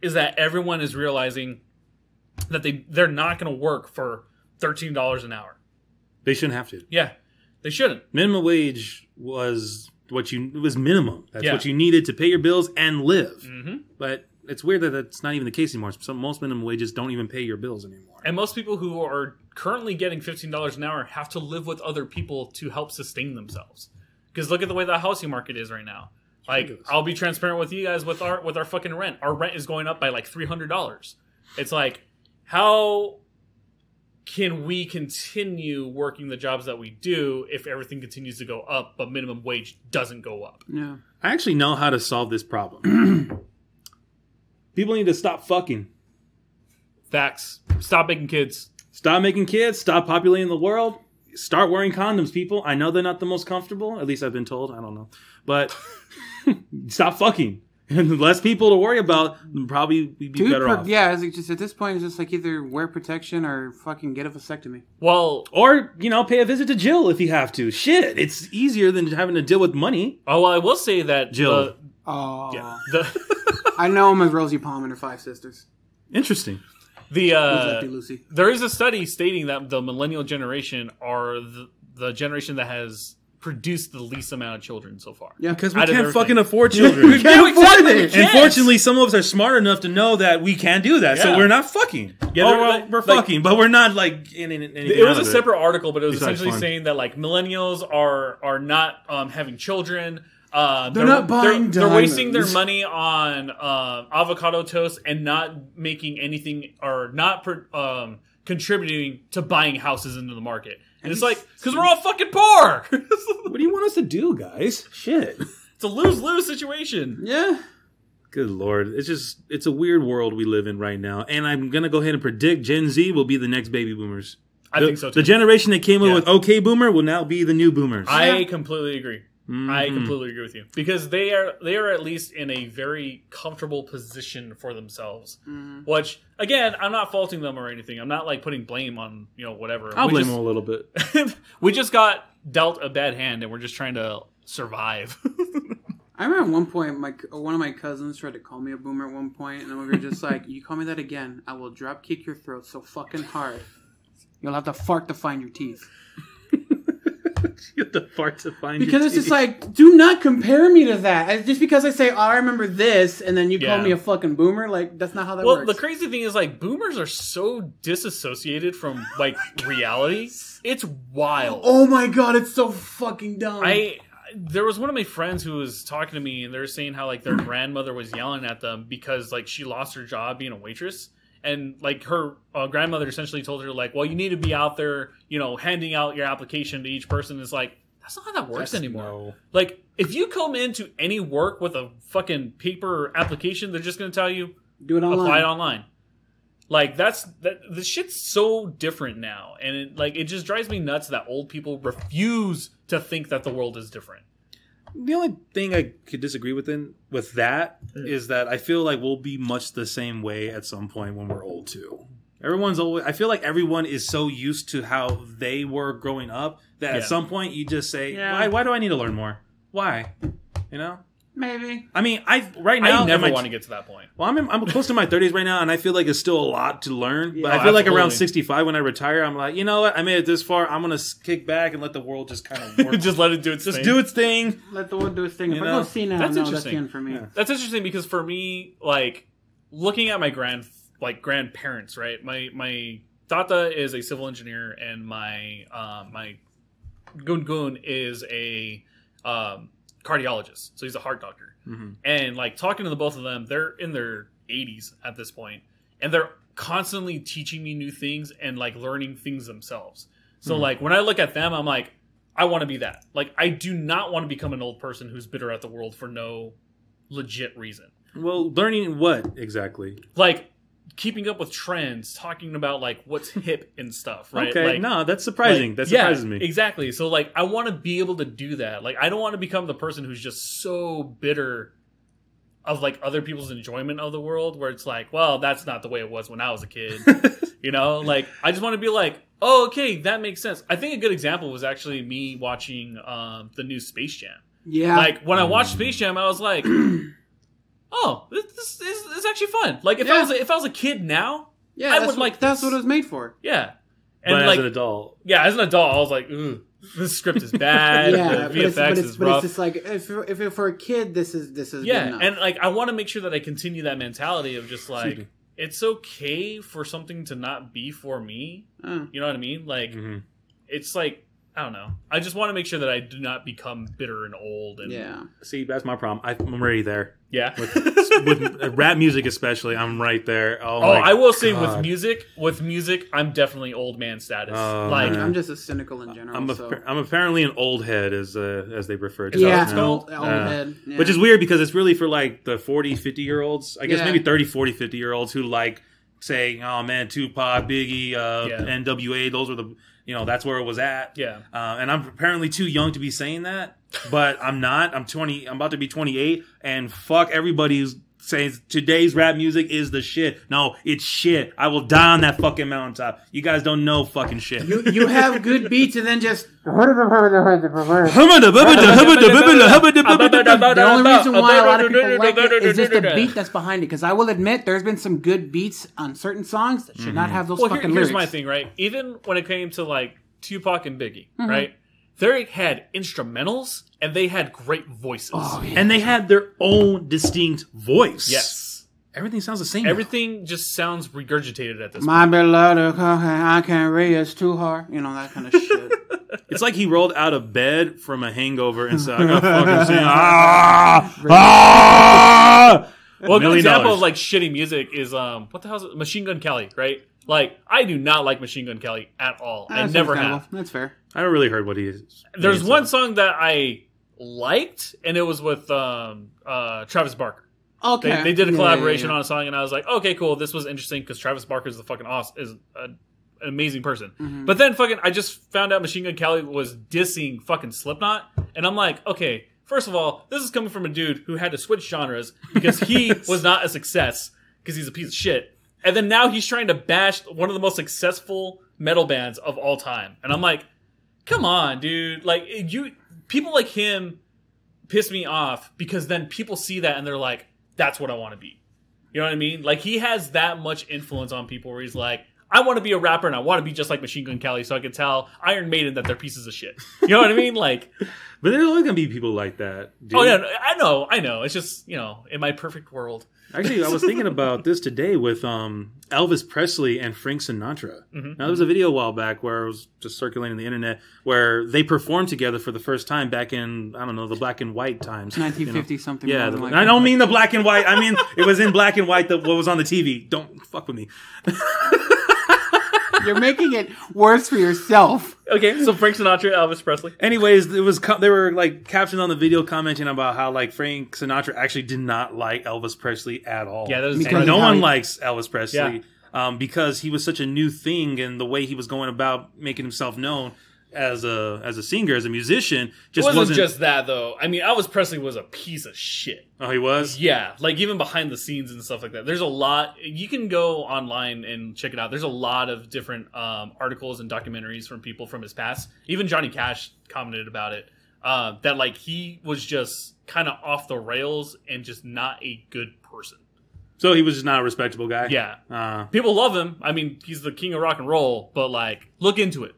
is that everyone is realizing that they're not going to work for $13 an hour. They shouldn't have to. Yeah, they shouldn't. Minimum wage was minimum. That's what you needed to pay your bills and live. Mm-hmm. But it's weird that that's not even the case anymore. Most minimum wages don't even pay your bills anymore. And most people who are currently getting $15 an hour have to live with other people to help sustain themselves. Because look at the way the housing market is right now. Like, I'll be transparent with you guys with our fucking rent. Our rent is going up by like $300. It's like, how can we continue working the jobs that we do if everything continues to go up, but minimum wage doesn't go up? Yeah. I actually know how to solve this problem. People need to stop fucking. Facts. Stop making kids. Stop making kids. Stop populating the world. Start wearing condoms, people. I know they're not the most comfortable. At least I've been told. I don't know. But stop fucking. And less people to worry about, probably we'd be better off. Yeah, it's just at this point, it's just like either wear protection or fucking get a vasectomy. Well, or pay a visit to Jill if you have to. Shit, it's easier than having to deal with money. Oh, well, I will say that Jill. I know him as Rosie Palm and her 5 sisters. Interesting. Lucy. There is a study stating that the millennial generation are the generation that has produced the least amount of children so far. Yeah, because we can't fucking afford children. We can't afford it. And fortunately, some of us are smart enough to know that we can't do that, so we're not fucking. Yeah, we're fucking, but we're not like in anything. It was a separate article, but it was essentially saying that like millennials are not having children. They're not buying. They're wasting their money on avocado toast and not making anything or not contributing to buying houses into the market. And it's like, because we're all fucking poor. What do you want us to do, guys? Shit. It's a lose-lose situation. Yeah. Good Lord. It's a weird world we live in right now. And I'm going to go ahead and predict Gen Z will be the next baby boomers. I think so, too. The generation that came up with OK Boomer will now be the new boomers. I completely agree. Mm-hmm. I completely agree with you. Because they are at least in a very comfortable position for themselves. Mm-hmm. Which, again, I'm not faulting them or anything. I'm not like putting blame on, whatever. I'll blame them a little bit. We just got dealt a bad hand and we're just trying to survive. I remember at one point, one of my cousins tried to call me a boomer at one point, and we were just like, you call me that again, I will drop kick your throat so fucking hard. You'll have to fart to find your teeth. You have to fart to find because your it's teeth. Just like, do not compare me to that. Just because I say, oh, I remember this, and then you call me a fucking boomer, like, that's not how that works. Well, the crazy thing is, like, boomers are so disassociated from, like, reality. It's wild. Oh my god, it's so fucking dumb. There was one of my friends who was talking to me, and they were saying how, like, their grandmother was yelling at them because, like, she lost her job being a waitress. And, like, her grandmother essentially told her, like, well, you need to be out there, handing out your application to each person. It's like, that's not how that works anymore. No. Like, if you come into any work with a fucking paper application, they're just going to tell you, do it online. Apply it online. Like, the shit's so different now. And, it just drives me nuts that old people refuse to think that the world is different. The only thing I could disagree with that is that I feel like we'll be much the same way at some point when we're old too. I feel like everyone is so used to how they were growing up that at some point you just say, why do I need to learn more? Why? Maybe. I mean, right now I never want to get to that point. Well, I'm close to my 30s right now, and I feel like it's still a lot to learn. Yeah. But I feel like around Absolutely. 65 when I retire, I'm like, you know what? I made it this far. I'm gonna kick back and let the world just kind of work. Just let it do its just thing. do its thing. Let the world do its thing. If You I know, go see now, that's no, that's interesting. the end for me. Yeah. That's interesting because for me, like looking at my grandparents, right? My tata is a civil engineer, and my gun is a cardiologist, so he's a heart doctor. Mhm. And like talking to the both of them, they're in their 80s at this point, and they're constantly teaching me new things and like learning things themselves. So like when I look at them, I'm like, I want to be that. Like I do not want to become an old person who's bitter at the world for no legit reason. Well, learning what exactly? Like keeping up with trends, talking about like what's hip and stuff, right? Okay, Like, no, that's surprising. like, that yeah, surprises me. Exactly. So like I want to be able to do that. Like I don't want to become the person who's just so bitter of like other people's enjoyment of the world, where it's like, well, that's not the way it was when I was a kid. You know, like I just want to be like, oh, okay, that makes sense. I think a good example was actually me watching the new Space Jam. Yeah. Like when I watched Space Jam, I was like, oh, this is actually fun. Like if Yeah. I was a kid now, yeah, I that's would what, like that's this. what it was made for. Yeah. And But like as an adult, yeah, as an adult, I was like, ooh, this script is bad. Yeah, The VFX is but rough. it's just like if for a kid, this is Yeah, good enough. and like I want to make sure that I continue that mentality of just Excuse me. like it's okay for something to not be for me. Oh. You know what I mean? Like Mhm. it's like I don't know. I just want to make sure that I do not become bitter and old. And Yeah. see, that's my problem. I'm already there. yeah. With rap music especially, I'm right there. Oh, Oh, my I will say God. with music, I'm definitely old man status. Oh, like man. I'm just a cynical in general. I'm apparently an old head, as they refer to Is that it what yeah, it's now. called? old Uh, head. Yeah. Which is weird because it's really for like the 40, 50-year-olds. I guess Yeah. maybe 30, 40, 50-year-olds who like say, oh man, Tupac, Biggie, NWA, those were the, that's where it was at. yeah. And I'm apparently too young to be saying that, but I'm not. I'm 20. I'm about to be 28, and fuck everybody who's saying today's rap music is the shit. No, it's shit. I will die on that fucking mountaintop. You guys don't know fucking shit. you have good beats and then just the only reason why a lot of people like it is just the beat that's behind it. Because I will admit, there's been some good beats on certain songs that should not have those Well, fucking here's lyrics. my thing, right? Even when it came to like Tupac and Biggie, Mm-hmm. right? They had instrumentals and they had great voices. Oh, yeah. And they had their own distinct voice. Yes. Everything sounds the same. now. Everything just sounds regurgitated at this My beloved, I can't read, it's too hard. You know, that kind of shit. It's like he rolled out of bed from a hangover and said, I gotta fucking sing. Ah! Well, a good $1 million. example of like shitty music is what the hell is it? Machine Gun Kelly, right? Like I do not like Machine Gun Kelly at all. I That's never understandable. have. That's fair. I haven't really heard what he is. There's one song that I liked, and it was with Travis Barker. Okay. They did a Yeah, collaboration yeah, yeah. on a song, and I was like, okay, cool. This was interesting because Travis Barker is the fucking awesome, is an amazing person. Mm-hmm. But then fucking, I just found out Machine Gun Kelly was dissing fucking Slipknot, and I'm like, okay, first of all, this is coming from a dude who had to switch genres because he was not a success because he's a piece of shit, and then now he's trying to bash one of the most successful metal bands of all time, and I'm like, come on, dude, like people like him piss me off because then people see that and they're like, that's what I want to be. You know what I mean? Like he has that much influence on people where he's like, I want to be a rapper and I want to be just like Machine Gun Kelly so I can tell Iron Maiden that they're pieces of shit. You know what I mean? Like, But there's always gonna be people like that. Dude. oh yeah, I know. It's just, in my perfect world. Actually, I was thinking about this today with Elvis Presley and Frank Sinatra. Mm-hmm. Now, there was a video a while back where it was just circulating the internet where they performed together for the first time back in, I don't know, the black and white times. 1950 something. Yeah, more like I don't mean the black and white. I mean, it was in black and white, what was on the TV. Don't fuck with me. You're making it worse for yourself. Okay, so Frank Sinatra, Elvis Presley. Anyways, it was they were like captioned on the video commenting about how like Frank Sinatra actually did not like Elvis Presley at all. Yeah, that was Because and of no how one he- likes Elvis Presley. Yeah. Because he was such a new thing, and the way he was going about making himself known as a singer, as a musician, It just wasn't just that though. I mean, Elvis Presley was a piece of shit. Oh, he was. Yeah, like even behind the scenes and stuff like that. There's a lot. You can go online and check it out. There's a lot of different articles and documentaries from people from his past. Even Johnny Cash commented about it. that like he was just kind of off the rails and just not a good person. So he was just not a respectable guy? Yeah. People love him. I mean, he's the king of rock and roll, but like, look into it.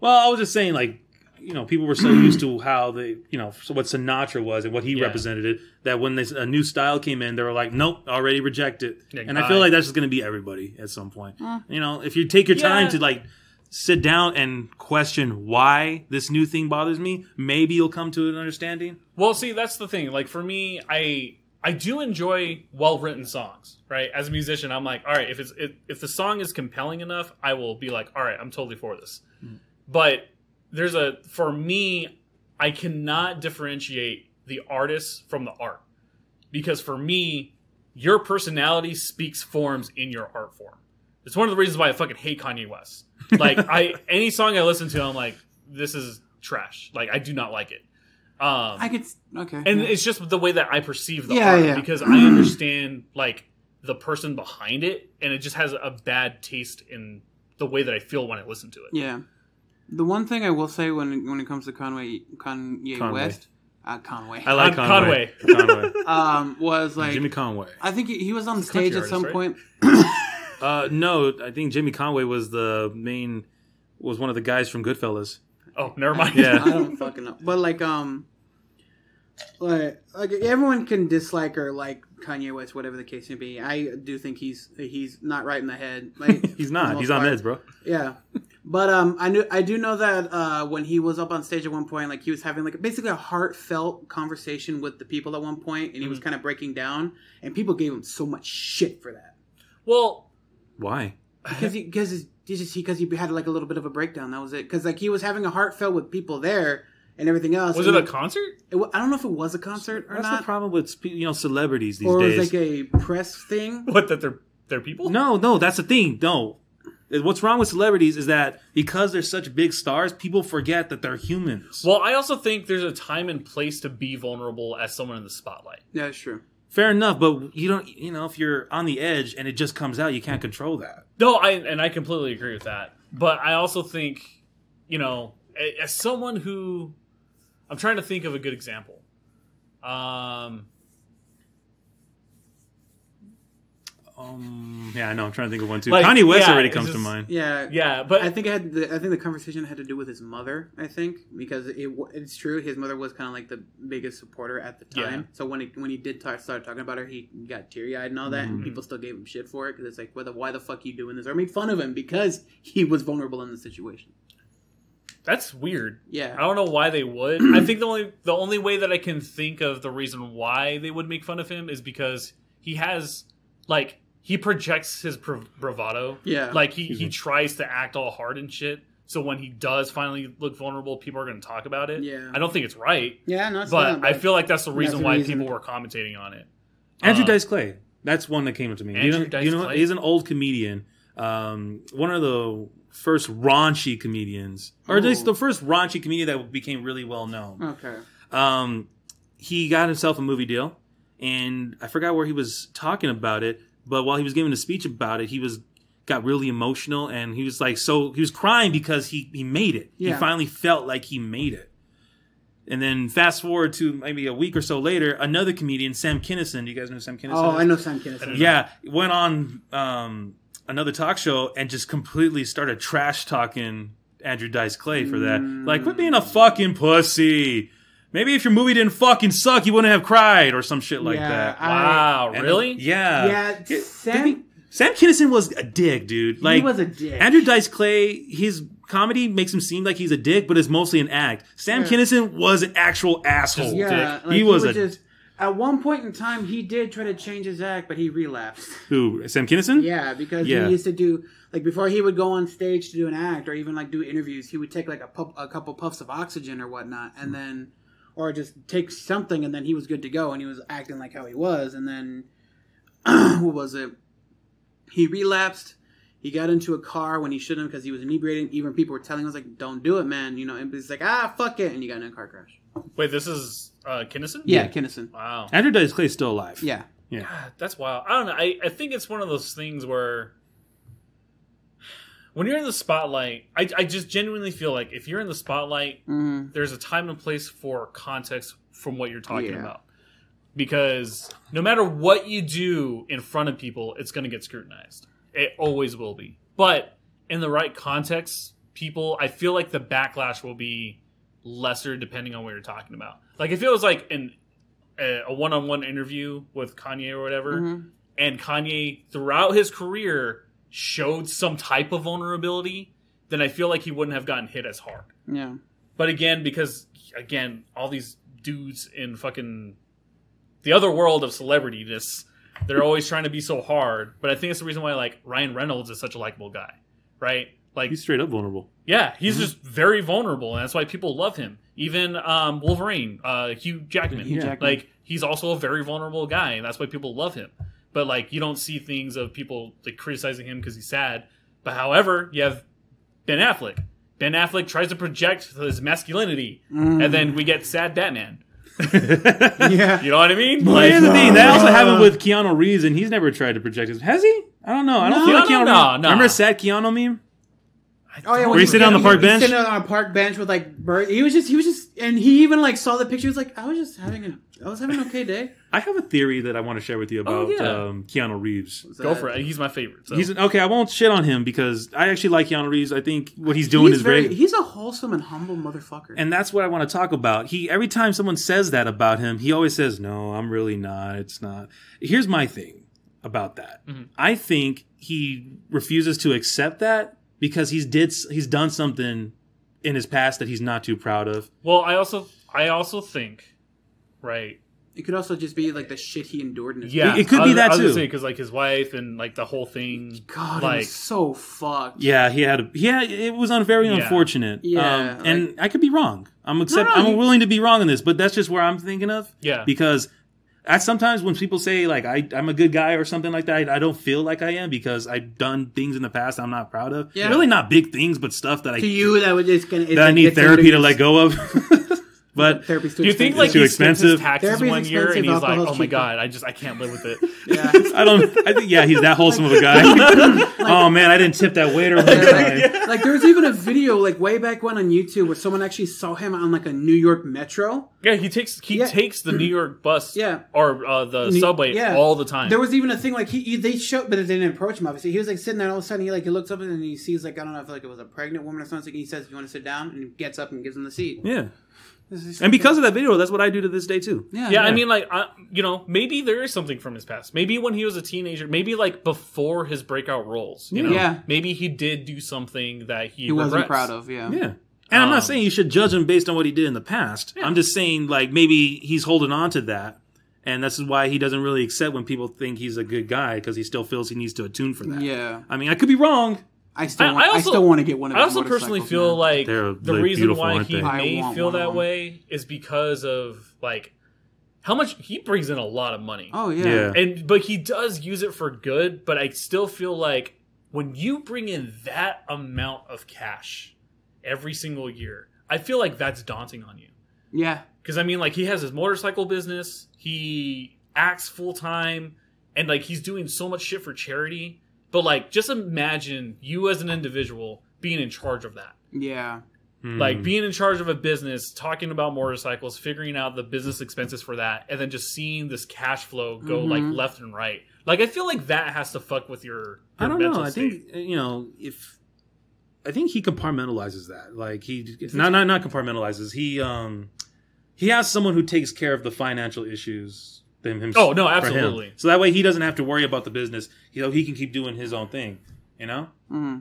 Well, I was just saying, like, you know, people were so used to how they, you know, what Sinatra was and what he represented, that when a new style came in, they were like, nope, already reject it. Yeah, and I feel like that's just going to be everybody at some point. You know, if you take your time to, like, sit down and question why this new thing bothers me, maybe you'll come to an understanding. Well, see, that's the thing. Like, for me, I do enjoy well-written songs, right? As a musician, I'm like, all right, if the song is compelling enough, I will be like, all right, I'm totally for this. But for me, I cannot differentiate the artist from the art. Because for me, your personality speaks forms in your art form. It's one of the reasons why I fucking hate Kanye West. Like, any song I listen to, I'm like, this is trash. Like, I do not like it. Okay. And it's just the way that I perceive the art. Because I understand, like, the person behind it, and it just has a bad taste in the way that I feel when I listen to it. Yeah. The one thing I will say when it comes to Kanye West, Conway. I like Conway. Was like Jimmy Conway. I think he was on the stage at some point. No, I think Jimmy Conway was one of the guys from Goodfellas. Oh, never mind. Yeah, I don't fucking know. But like everyone can dislike or like Kanye West, whatever the case may be. I do think he's not right in the head. Like, he's not. He's on meds, bro. Yeah. But I do know that when he was up on stage at one point, like he was having like basically a heartfelt conversation with the people at one point, and he was kind of breaking down, and people gave him so much shit for that. Well, why? Because he had like a little bit of a breakdown. That was it. Because like he was having a heartfelt with people there and everything else. Was it a concert? I don't know if it was a concert or not. That's the problem with celebrities these days. Or it was like a press thing. What, that they're people? No, that's the thing. No. What's wrong with celebrities is that because they're such big stars, people forget that they're humans. Well, I also think there's a time and place to be vulnerable as someone in the spotlight. Yeah, that's true. Fair enough, but you don't, if you're on the edge and it just comes out, you can't control that. No, I completely agree with that. But I also think, as someone who, I'm trying to think of a good example. Yeah, I know. I'm trying to think of one too. Like, Kanye West already comes to mind. Yeah, but I think the conversation had to do with his mother. I think because it's true, his mother was kind of like the biggest supporter at the time. Yeah. So when he did start talking about her, he got teary eyed and all that, and people still gave him shit for it because it's like, why the fuck are you doing this? Or made fun of him because he was vulnerable in the situation. That's weird. Yeah, I don't know why they would. I think the only way that I can think of the reason why they would make fun of him is because he has like. He projects his bravado. Yeah. Like, he tries to act all hard and shit. So when he does finally look vulnerable, people are going to talk about it. Yeah. I don't think it's right. Yeah, no, it's not. But I feel like that's the reason why people were commentating on it. Andrew Dice Clay. That's one that came up to me. Andrew Dice Clay? He's an old comedian. One of the first raunchy comedians. Or at least the first raunchy comedian that became really well known. Okay. He got himself a movie deal. And I forgot where he was talking about it. But while he was giving a speech about it, he got really emotional, and he was like, he was crying because he made it. Yeah. He finally felt like he made it. And then fast forward to maybe a week or so later, another comedian, Sam Kinison. Do you guys know Sam Kinison? Oh, I know Sam Kinison. Yeah, went on another talk show and just completely started trash talking Andrew Dice Clay for that. Like, quit being a fucking pussy. Maybe if your movie didn't fucking suck, you wouldn't have cried or some shit like that. Wow, really? Yeah. Sam Kinison was a dick, dude. Like, he was a dick. Andrew Dice Clay, his comedy makes him seem like he's a dick, but it's mostly an act. Sam Kinison was an actual asshole. Yeah, like, he was just. At one point in time, he did try to change his act, but he relapsed. Who, Sam Kinison? Yeah, because he used to do, like, before he would go on stage to do an act or even, like, do interviews, he would take, like, a couple puffs of oxygen or whatnot, and then... Or just take something, and then he was good to go, and he was acting like how he was. And then, what was it? He relapsed. He got into a car when he shouldn't because he was inebriated. Even people were telling him, like, don't do it, man. And he's like, fuck it. And you got in a car crash. Wait, this is Kinison? Yeah, Kinison. Wow. Andrew Dice Clay's still alive. Yeah. God, that's wild. I don't know. I think it's one of those things where when you're in the spotlight, I just genuinely feel like if you're in the spotlight, there's a time and place for context from what you're talking about. Because no matter what you do in front of people, it's going to get scrutinized. It always will be. But in the right context, I feel like the backlash will be lesser depending on what you're talking about. Like if it was like a one-on-one interview with Kanye or whatever, and Kanye throughout his career showed some type of vulnerability, then I feel like he wouldn't have gotten hit as hard. Yeah. But because all these dudes in fucking the other world of celebrityness, they're always trying to be so hard. But I think it's the reason why like Ryan Reynolds is such a likable guy, right? Like He's straight up vulnerable. Yeah, he's just very vulnerable, and that's why people love him. Even Wolverine, Hugh Jackman. Like he's also a very vulnerable guy, and that's why people love him. But like you don't see things of people like criticizing him because he's sad. But however, you have Ben Affleck. Ben Affleck tries to project his masculinity, and then we get sad Batman. Yeah, you know what I mean? Well, here's the thing. That also happened with Keanu Reeves, and he's never tried to project his. Has he? I don't know. I don't feel like Keanu. No. Remember sad Keanu meme? Oh yeah, where he sitting on the park bench. Sitting on a park bench with like bird. He was just, and he even like saw the picture. He was like, I was having an okay day. I have a theory that I want to share with you about Keanu Reeves. Go for it. He's my favorite. So. He's okay. I won't shit on him because I actually like Keanu Reeves. I think what he's doing is great. He's a wholesome and humble motherfucker. And that's what I want to talk about. Every time someone says that about him, he always says, "No, I'm really not. It's not." Here's my thing about that. I think he refuses to accept that because he's done something in his past that he's not too proud of. Well, I also think, right. It could also just be like the shit he endured in his life. It could be that too. Because like his wife and like the whole thing. God, like, it was so fucked. Yeah, it was very unfortunate. Yeah, and I could be wrong. I'm willing to be wrong on this, but that's just where I'm thinking of. Yeah, because sometimes when people say like I'm a good guy or something like that, I don't feel like I am because I've done things in the past I'm not proud of. Yeah. Really not big things, but stuff that I need therapy to let go of. But therapy's do you think like too expensive? Taxes one year and he's like, oh my god, I can't live with it. Yeah, I think he's that wholesome of a guy. Oh man, I didn't tip that waiter. Like there was even a video like way back when on YouTube where someone actually saw him on like a New York metro. Yeah, he takes the New York bus. Yeah. Or the subway all the time. There was even a thing like they showed, but they didn't approach him. Obviously, he was like sitting there. All of a sudden, he looks up and he sees like I don't know if like it was a pregnant woman or something. He says, "You want to sit down?" And he gets up and gives him the seat. Yeah. And because of that video, that's what I do to this day too. Yeah. I mean, like, maybe there is something from his past. Maybe when he was a teenager, maybe like before his breakout roles. You know? Yeah. Maybe he did do something that he wasn't proud of. Yeah. Yeah. And I'm not saying you should judge him based on what he did in the past. Yeah. I'm just saying, like, maybe he's holding on to that. And this is why he doesn't really accept when people think he's a good guy because he still feels he needs to attune for that. Yeah. I mean, I could be wrong. I still want to get one of those. I also personally feel like the reason why he may feel that way is because of like how much he brings in a lot of money. Oh yeah. But he does use it for good, but I still feel like when you bring in that amount of cash every single year, I feel like that's daunting on you. Yeah. Because I mean like he has his motorcycle business, he acts full time, and like he's doing so much shit for charity. But, like, just imagine you as an individual being in charge of that. Yeah. Like, being in charge of a business, talking about motorcycles, figuring out the business expenses for that, and then just seeing this cash flow go, like, left and right. Like, I feel like that has to fuck with your I don't mental know. state. I think, I think he compartmentalizes that. Like, not compartmentalizes. He has someone who takes care of the financial issues himself. Oh no, absolutely. So that way he doesn't have to worry about the business. He can keep doing his own thing. You know.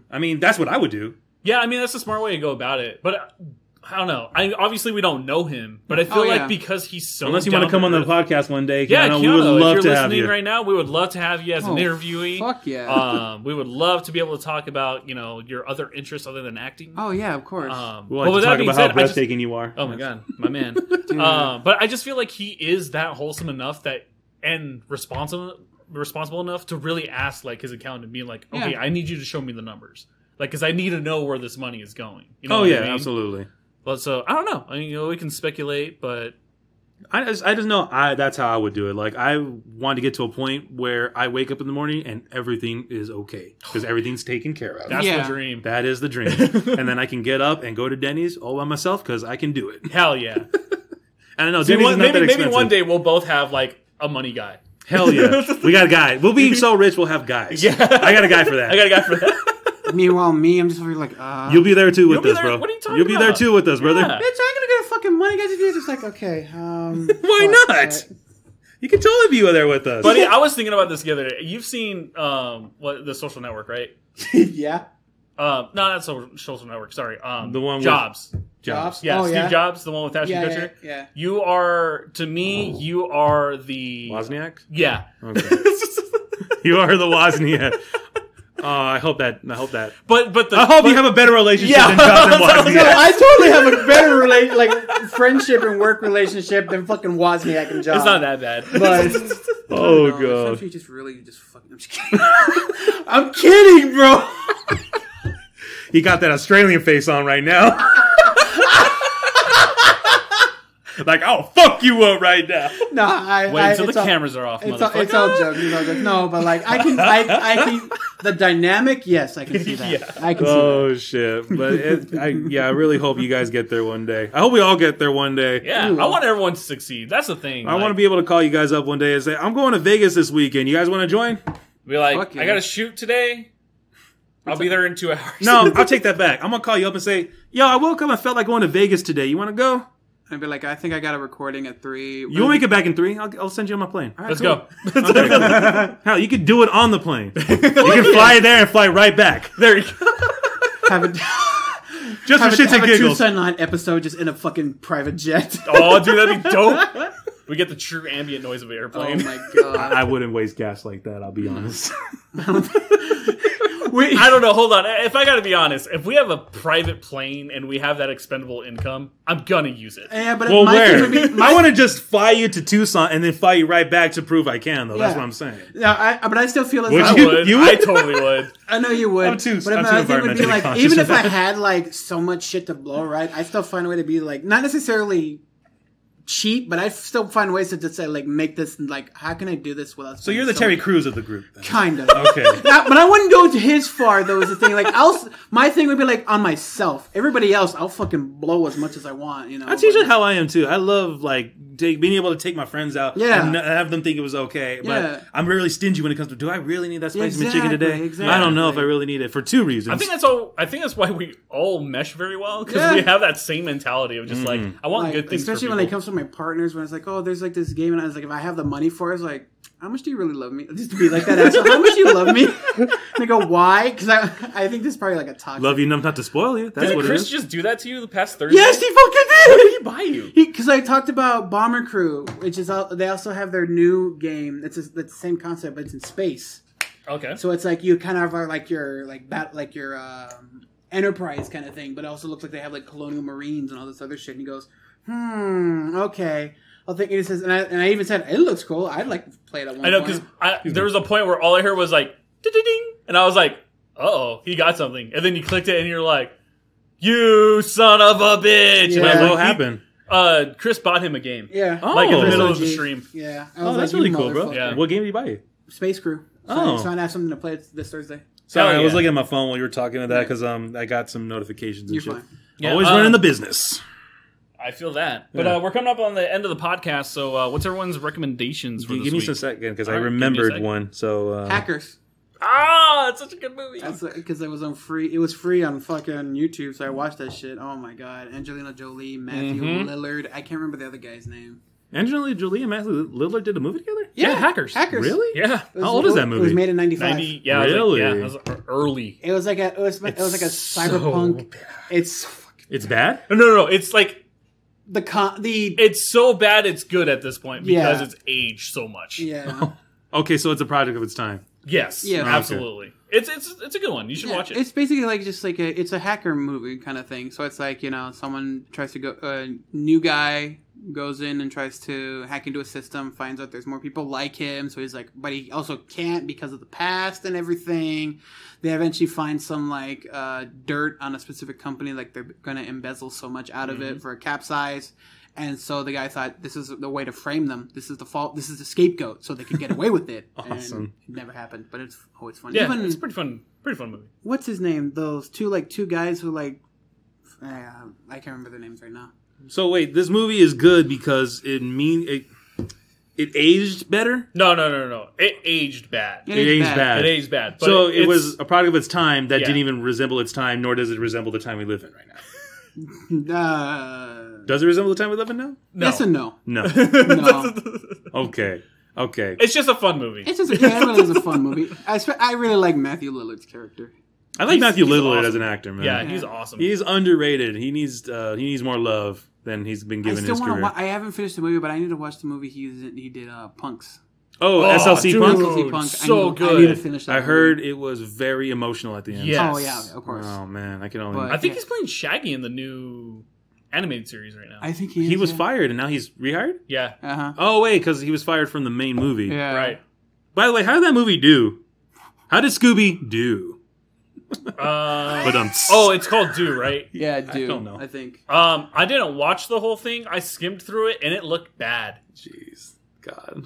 I mean, that's what I would do. Yeah, I mean that's a smart way to go about it. But I don't know. Obviously we don't know him, but I feel like because he's so unless you want to come on the podcast one day, Keanu, we would love if you're to have listening you right now. We would love to have you as an interviewee. Fuck yeah. We would love to be able to talk about your other interests other than acting. Oh yeah, of course. We'll like to talk about how breathtaking you are. Oh my god, my man. But I just feel like he is that wholesome enough and responsible enough to really ask like his accountant and be like, okay, I need you to show me the numbers, like because I need to know where this money is going. You know I mean? Absolutely. But so I don't know. I mean, we can speculate, but I just know that's how I would do it. Like, I want to get to a point where I wake up in the morning and everything is okay because everything's taken care of. That's the dream. That is the dream. And then I can get up and go to Denny's all by myself because I can do it. Hell yeah. I don't know. Denny's is not that expensive. Maybe one day we'll both have like a money guy. Hell yeah. We got a guy. We'll be so rich we'll have guys. Yeah. I got a guy for that. Meanwhile, I'm just like, you'll be there too with us, bro. What are you talking You'll be there too with us, brother. Bitch, I'm gonna get a fucking money guy to do. Just like, okay, why not? You can totally be there with us. Buddy, I was thinking about this the other day. You've seen the Social Network, right? Yeah. No, not Social Network. Sorry. The one with Jobs. Jobs. Yeah, oh, Steve Jobs, the one with Ashton Kutcher. Yeah. You are, to me, you are the Wozniak. Yeah. Okay. You are the Wozniak. I hope that. But I hope you have a better relationship than Jobs and Wozniak. No, I totally have a better friendship and work relationship than fucking Wozniak and Jobs. It's not that bad. But oh god, you just fucking. I'm just kidding. I'm kidding, bro. He got that Australian face on right now. Like, I'll fuck you up right now. No, wait until the cameras are off. It's all joking. No, but like I can the dynamic. Yes, I can see that. Yeah. I can see Oh that. shit! But I really hope you guys get there one day. I hope we all get there one day. Yeah, I want everyone to succeed. That's the thing. I want to be able to call you guys up one day and say, I'm going to Vegas this weekend. You guys want to join? Be like, Fuck yeah. I got to shoot today. I'll be there in 2 hours. No, I'll take that back. I'm gonna call you up and say, yo, I woke up and felt like going to Vegas today. You want to go? I'd be like, I think I got a recording at 3. You want to make it back in 3? I'll send you on my plane. All right, Let's cool. go. Hell, you could do it on the plane. You can fly there and fly right back. There you go. Have a Just for shits and a giggles. Tucson episode just in a fucking private jet. Oh, dude, that'd be dope. We get the true ambient noise of an airplane. Oh my god. I wouldn't waste gas like that, I'll be honest. I don't know. Hold on. If I got to be honest, if we have a private plane and we have that expendable income, I'm gonna use it. Yeah, but Well, my where? thing would be, I want to just fly you to Tucson and then fly you right back to prove I can, though. That's Yeah. what I'm saying. No, but I still feel as Would though I you- would. you would? I totally would. I know you would. I'm too but my thing would be environmentally like, conscious even of if I that. had like so much shit to blow, right? I still find a way to be like, not necessarily cheap, but I still find ways to just say like, make this like, how can I do this without? So you're the Terry Crews of the group, then. Kind of. Okay. Yeah, but I wouldn't go to his far though. Is the thing like my thing would be like on myself. Everybody else, I'll fucking blow as much as I want. You know. That's usually how I am, too. I love, like, being able to take my friends out Yeah. and have them think it was okay. But Yeah. I'm really stingy when it comes to, do I really need that spicy chicken Exactly, today? exactly. I don't know if I really need it for 2 reasons. I think that's why we all mesh very well because Yeah. we have that same mentality of just like I want Like, good things. especially for when it people. comes from my partners, when it's like, oh, there's like this game, and I was like, if I have the money for it, it's like, how much do you really love me? Just to be like that asshole. How much do you love me? And I go, why? Because I think this is probably like a toxic. Love you enough not to spoil you. That's Didn't what Chris it is. just do that to you the past Thursday? Yes, he fucking What did did. he buy you? Because I talked about Bomber Crew, which is they also have their new game. It's the same concept, but it's in space. Okay. So it's like you kind of are like your Enterprise kind of thing, but it also looks like they have like Colonial Marines and all this other shit. And he goes, okay. I'll think he says, and I even said it looks cool. I'd like to play it at one I know point. because there was a point where all I heard was like ding, and I was like, "Uh-oh, he got something." And then you clicked it, and you're like, "You son of a bitch!" Yeah. And I was What like, happened? Chris bought him a game. Yeah. Oh. Like in the middle of OG. the stream. Yeah. I Oh, was that's like, really you cool, bro. motherfucker. Yeah. What game did you buy you? Space Crew. Oh. So I have something to play this Thursday. Sorry, Hell I was yeah. looking at my phone while you were talking to that because I got some notifications and You're shit. fine. Yeah, Always running the business. I feel that. But Yeah. we're coming up on the end of the podcast, so what's everyone's recommendations for this Give me week? some second because All I right, give me a remembered second. one. So Hackers. Ah, it's such a good movie. That's because it was on free. It was free on fucking YouTube, so I watched that shit. Oh my god, Angelina Jolie, Matthew Lillard. I can't remember the other guy's name. Angelina Jolie and Matthew Lillard did a movie together? Yeah, Hackers. Hackers. Really? Yeah. It was- How old is that It was movie? made in '95. 90, yeah, Really? it was early. It was like a. It was like a cyberpunk. It's fucking It's bad? No. It's like the it's so bad it's good at this point because Yeah. it's aged so much. yeah. Okay, so it's a project of its time. Yes. Yeah. Okay. Absolutely. It's a good one. You should watch it. It's basically like just like it's a hacker movie kind of thing. So it's like, you know, someone tries to go, a new guy goes in and tries to hack into a system, finds out there's more people like him. So he's like, but he also can't because of the past and everything. They eventually find some like dirt on a specific company, like they're going to embezzle so much out of it for a capsize. And so the guy thought this is the way to frame them. This is the fault. This is the scapegoat, so they could get away with it. Awesome. And it never happened, but it's always fun. Yeah, Even, it's pretty fun movie. what's his name? Those two guys who I can't remember their names right now. So wait, this movie is good because it aged better? No. It aged bad. It aged bad. It aged bad. But So it was a product of its time that Yeah. didn't even resemble its time, nor does it resemble the time we live in right now. Does it resemble the time we live in now? No. Yes and no. No. No. Okay. It's just a fun movie. It's just it really is a fun movie. I really like Matthew Lillard's character. I like Matthew he's Lillard awesome. as an actor, man. Yeah, he's awesome. He's underrated. He needs more love than he's been I given in still his want to. career. I haven't finished the movie, but I need to watch the movie he did. Punks. Oh, Oh, SLC dude. Punk? SLC Punk. so I good. need to finish that. I movie. heard it was very emotional at the end. Yes. Oh yeah, of course. Oh man, I can only. But- I think Yeah. he's playing Shaggy in the new animated series right now. I think he was fired and now he's rehired? Yeah. Uh huh. Oh wait, because he was fired from the main movie. Yeah. Right. By the way, how did that movie do? How did Scooby do? It's called Do, right? Yeah, dude. don't know. I think. I didn't watch the whole thing. I skimmed through it and it looked bad. Jeez, God,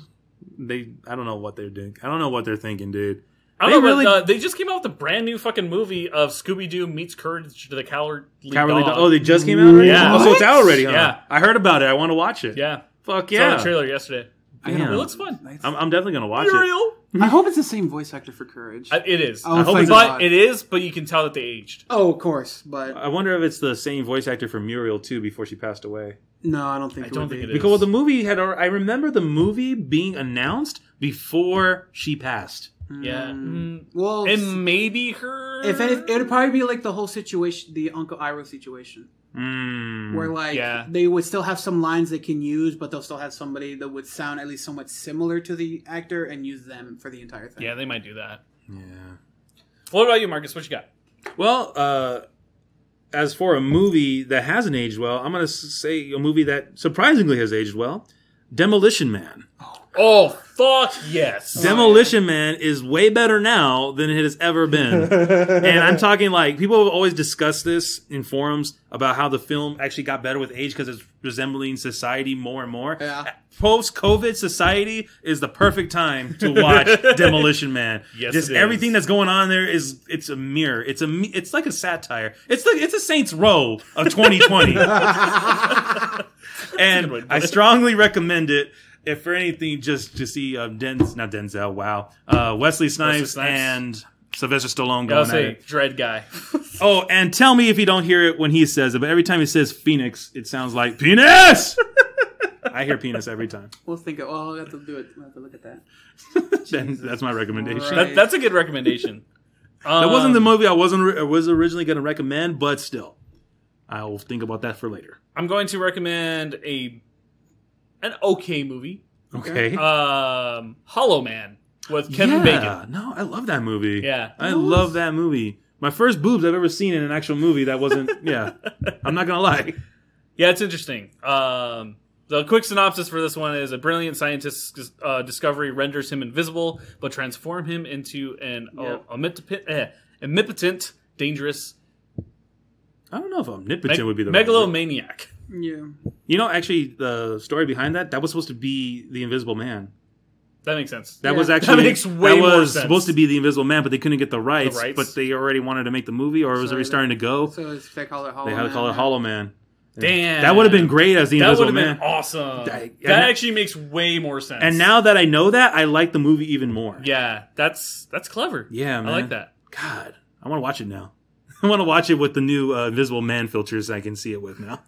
I don't know what they're doing. I don't know what they're thinking, dude. I don't know, They but they just came out with a brand new fucking movie of Scooby Doo meets Courage the Cowardly Cowardly Dog. Dog. Oh, they just came out already? Yeah. Oh, so it's out already, huh? Yeah. I heard about it. I want to watch it. Yeah. Fuck Saw yeah. the trailer yesterday. Damn. It looks fun. I'm definitely going to watch it. Muriel? I hope it's the same voice actor for Courage. It is. Oh, I hope thank it's But God. it is, but you can tell that they aged. Oh, of course, but I wonder if it's the same voice actor for Muriel, too, before she passed away. no, I don't think. I it don't would think be. it is. Because the movie I remember the movie being announced before she passed. Yeah. Well, It may be her. if it would probably be like the whole situation, the Uncle Iroh situation, where like Yeah. they would still have some lines they can use, but they'll still have somebody that would sound at least somewhat similar to the actor and use them for the entire thing. Yeah, they might do that. Yeah. What about you, Marcus? What you got? Well, as for a movie that hasn't aged well, I'm going to say a movie that surprisingly has aged well. Demolition Man. Oh, fuck yes. Demolition Man is way better now than it has ever been. And I'm talking like, people have always discussed this in forums about how the film actually got better with age because it's resembling society more and more. Yeah. Post-COVID society is the perfect time to watch Demolition Man. Yes, Just it is. everything that's going on there it's a mirror. It's like a satire. It's a Saints Row of 2020. And I strongly recommend it. If for anything, just to see Wesley Snipes and Sylvester Stallone I'll going at say it. Dread guy. Oh, and tell me if you don't hear it when he says it, but every time he says Phoenix, it sounds like penis! I hear penis every time. We'll think of. I'll have to do it. We'll have to look at that. Then that's my recommendation. Right. That's a good recommendation. That wasn't the movie I was originally going to recommend, but still. I'll think about that for later. I'm going to recommend an okay movie. Okay. Hollow Man with Kevin Bacon. No, I love that movie. Yeah. I love that movie. My first boobs I've ever seen in an actual movie that wasn't, yeah. I'm not going to lie. Yeah, it's interesting. The quick synopsis for this one is a brilliant scientist's discovery renders him invisible, but transform him into an omnipotent, dangerous I don't know if omnipotent would be the right word. megalomaniac. Yeah. You know, actually, the story behind that was supposed to be the Invisible Man. That makes sense. That Yeah. was actually That makes way more was sense. supposed to be the Invisible Man, but they couldn't get the rights. rights. But they already wanted to make the movie, or was So already starting to go. So they call it Hollow. They had to Man, call it right? Hollow Man. Damn. That would have been great as the That would Invisible have Man. been awesome. and That that- actually makes way more sense. And now that I know that, I like the movie even more. yeah, that's clever. Yeah, man. I like that. God, I want to watch it now. I want to watch it with the new Invisible Man filters I can see it with now.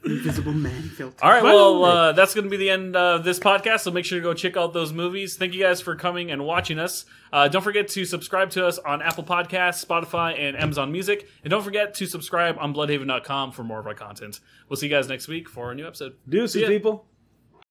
Invisible Man filter. All right, By well, the way- that's going to be the end of this podcast, so make sure to go check out those movies. Thank you guys for coming and watching us. Don't forget to subscribe to us on Apple Podcasts, Spotify, and Amazon Music. And don't forget to subscribe on Bloodhaven.com for more of our content. We'll see you guys next week for a new episode. Deuces, See ya. people.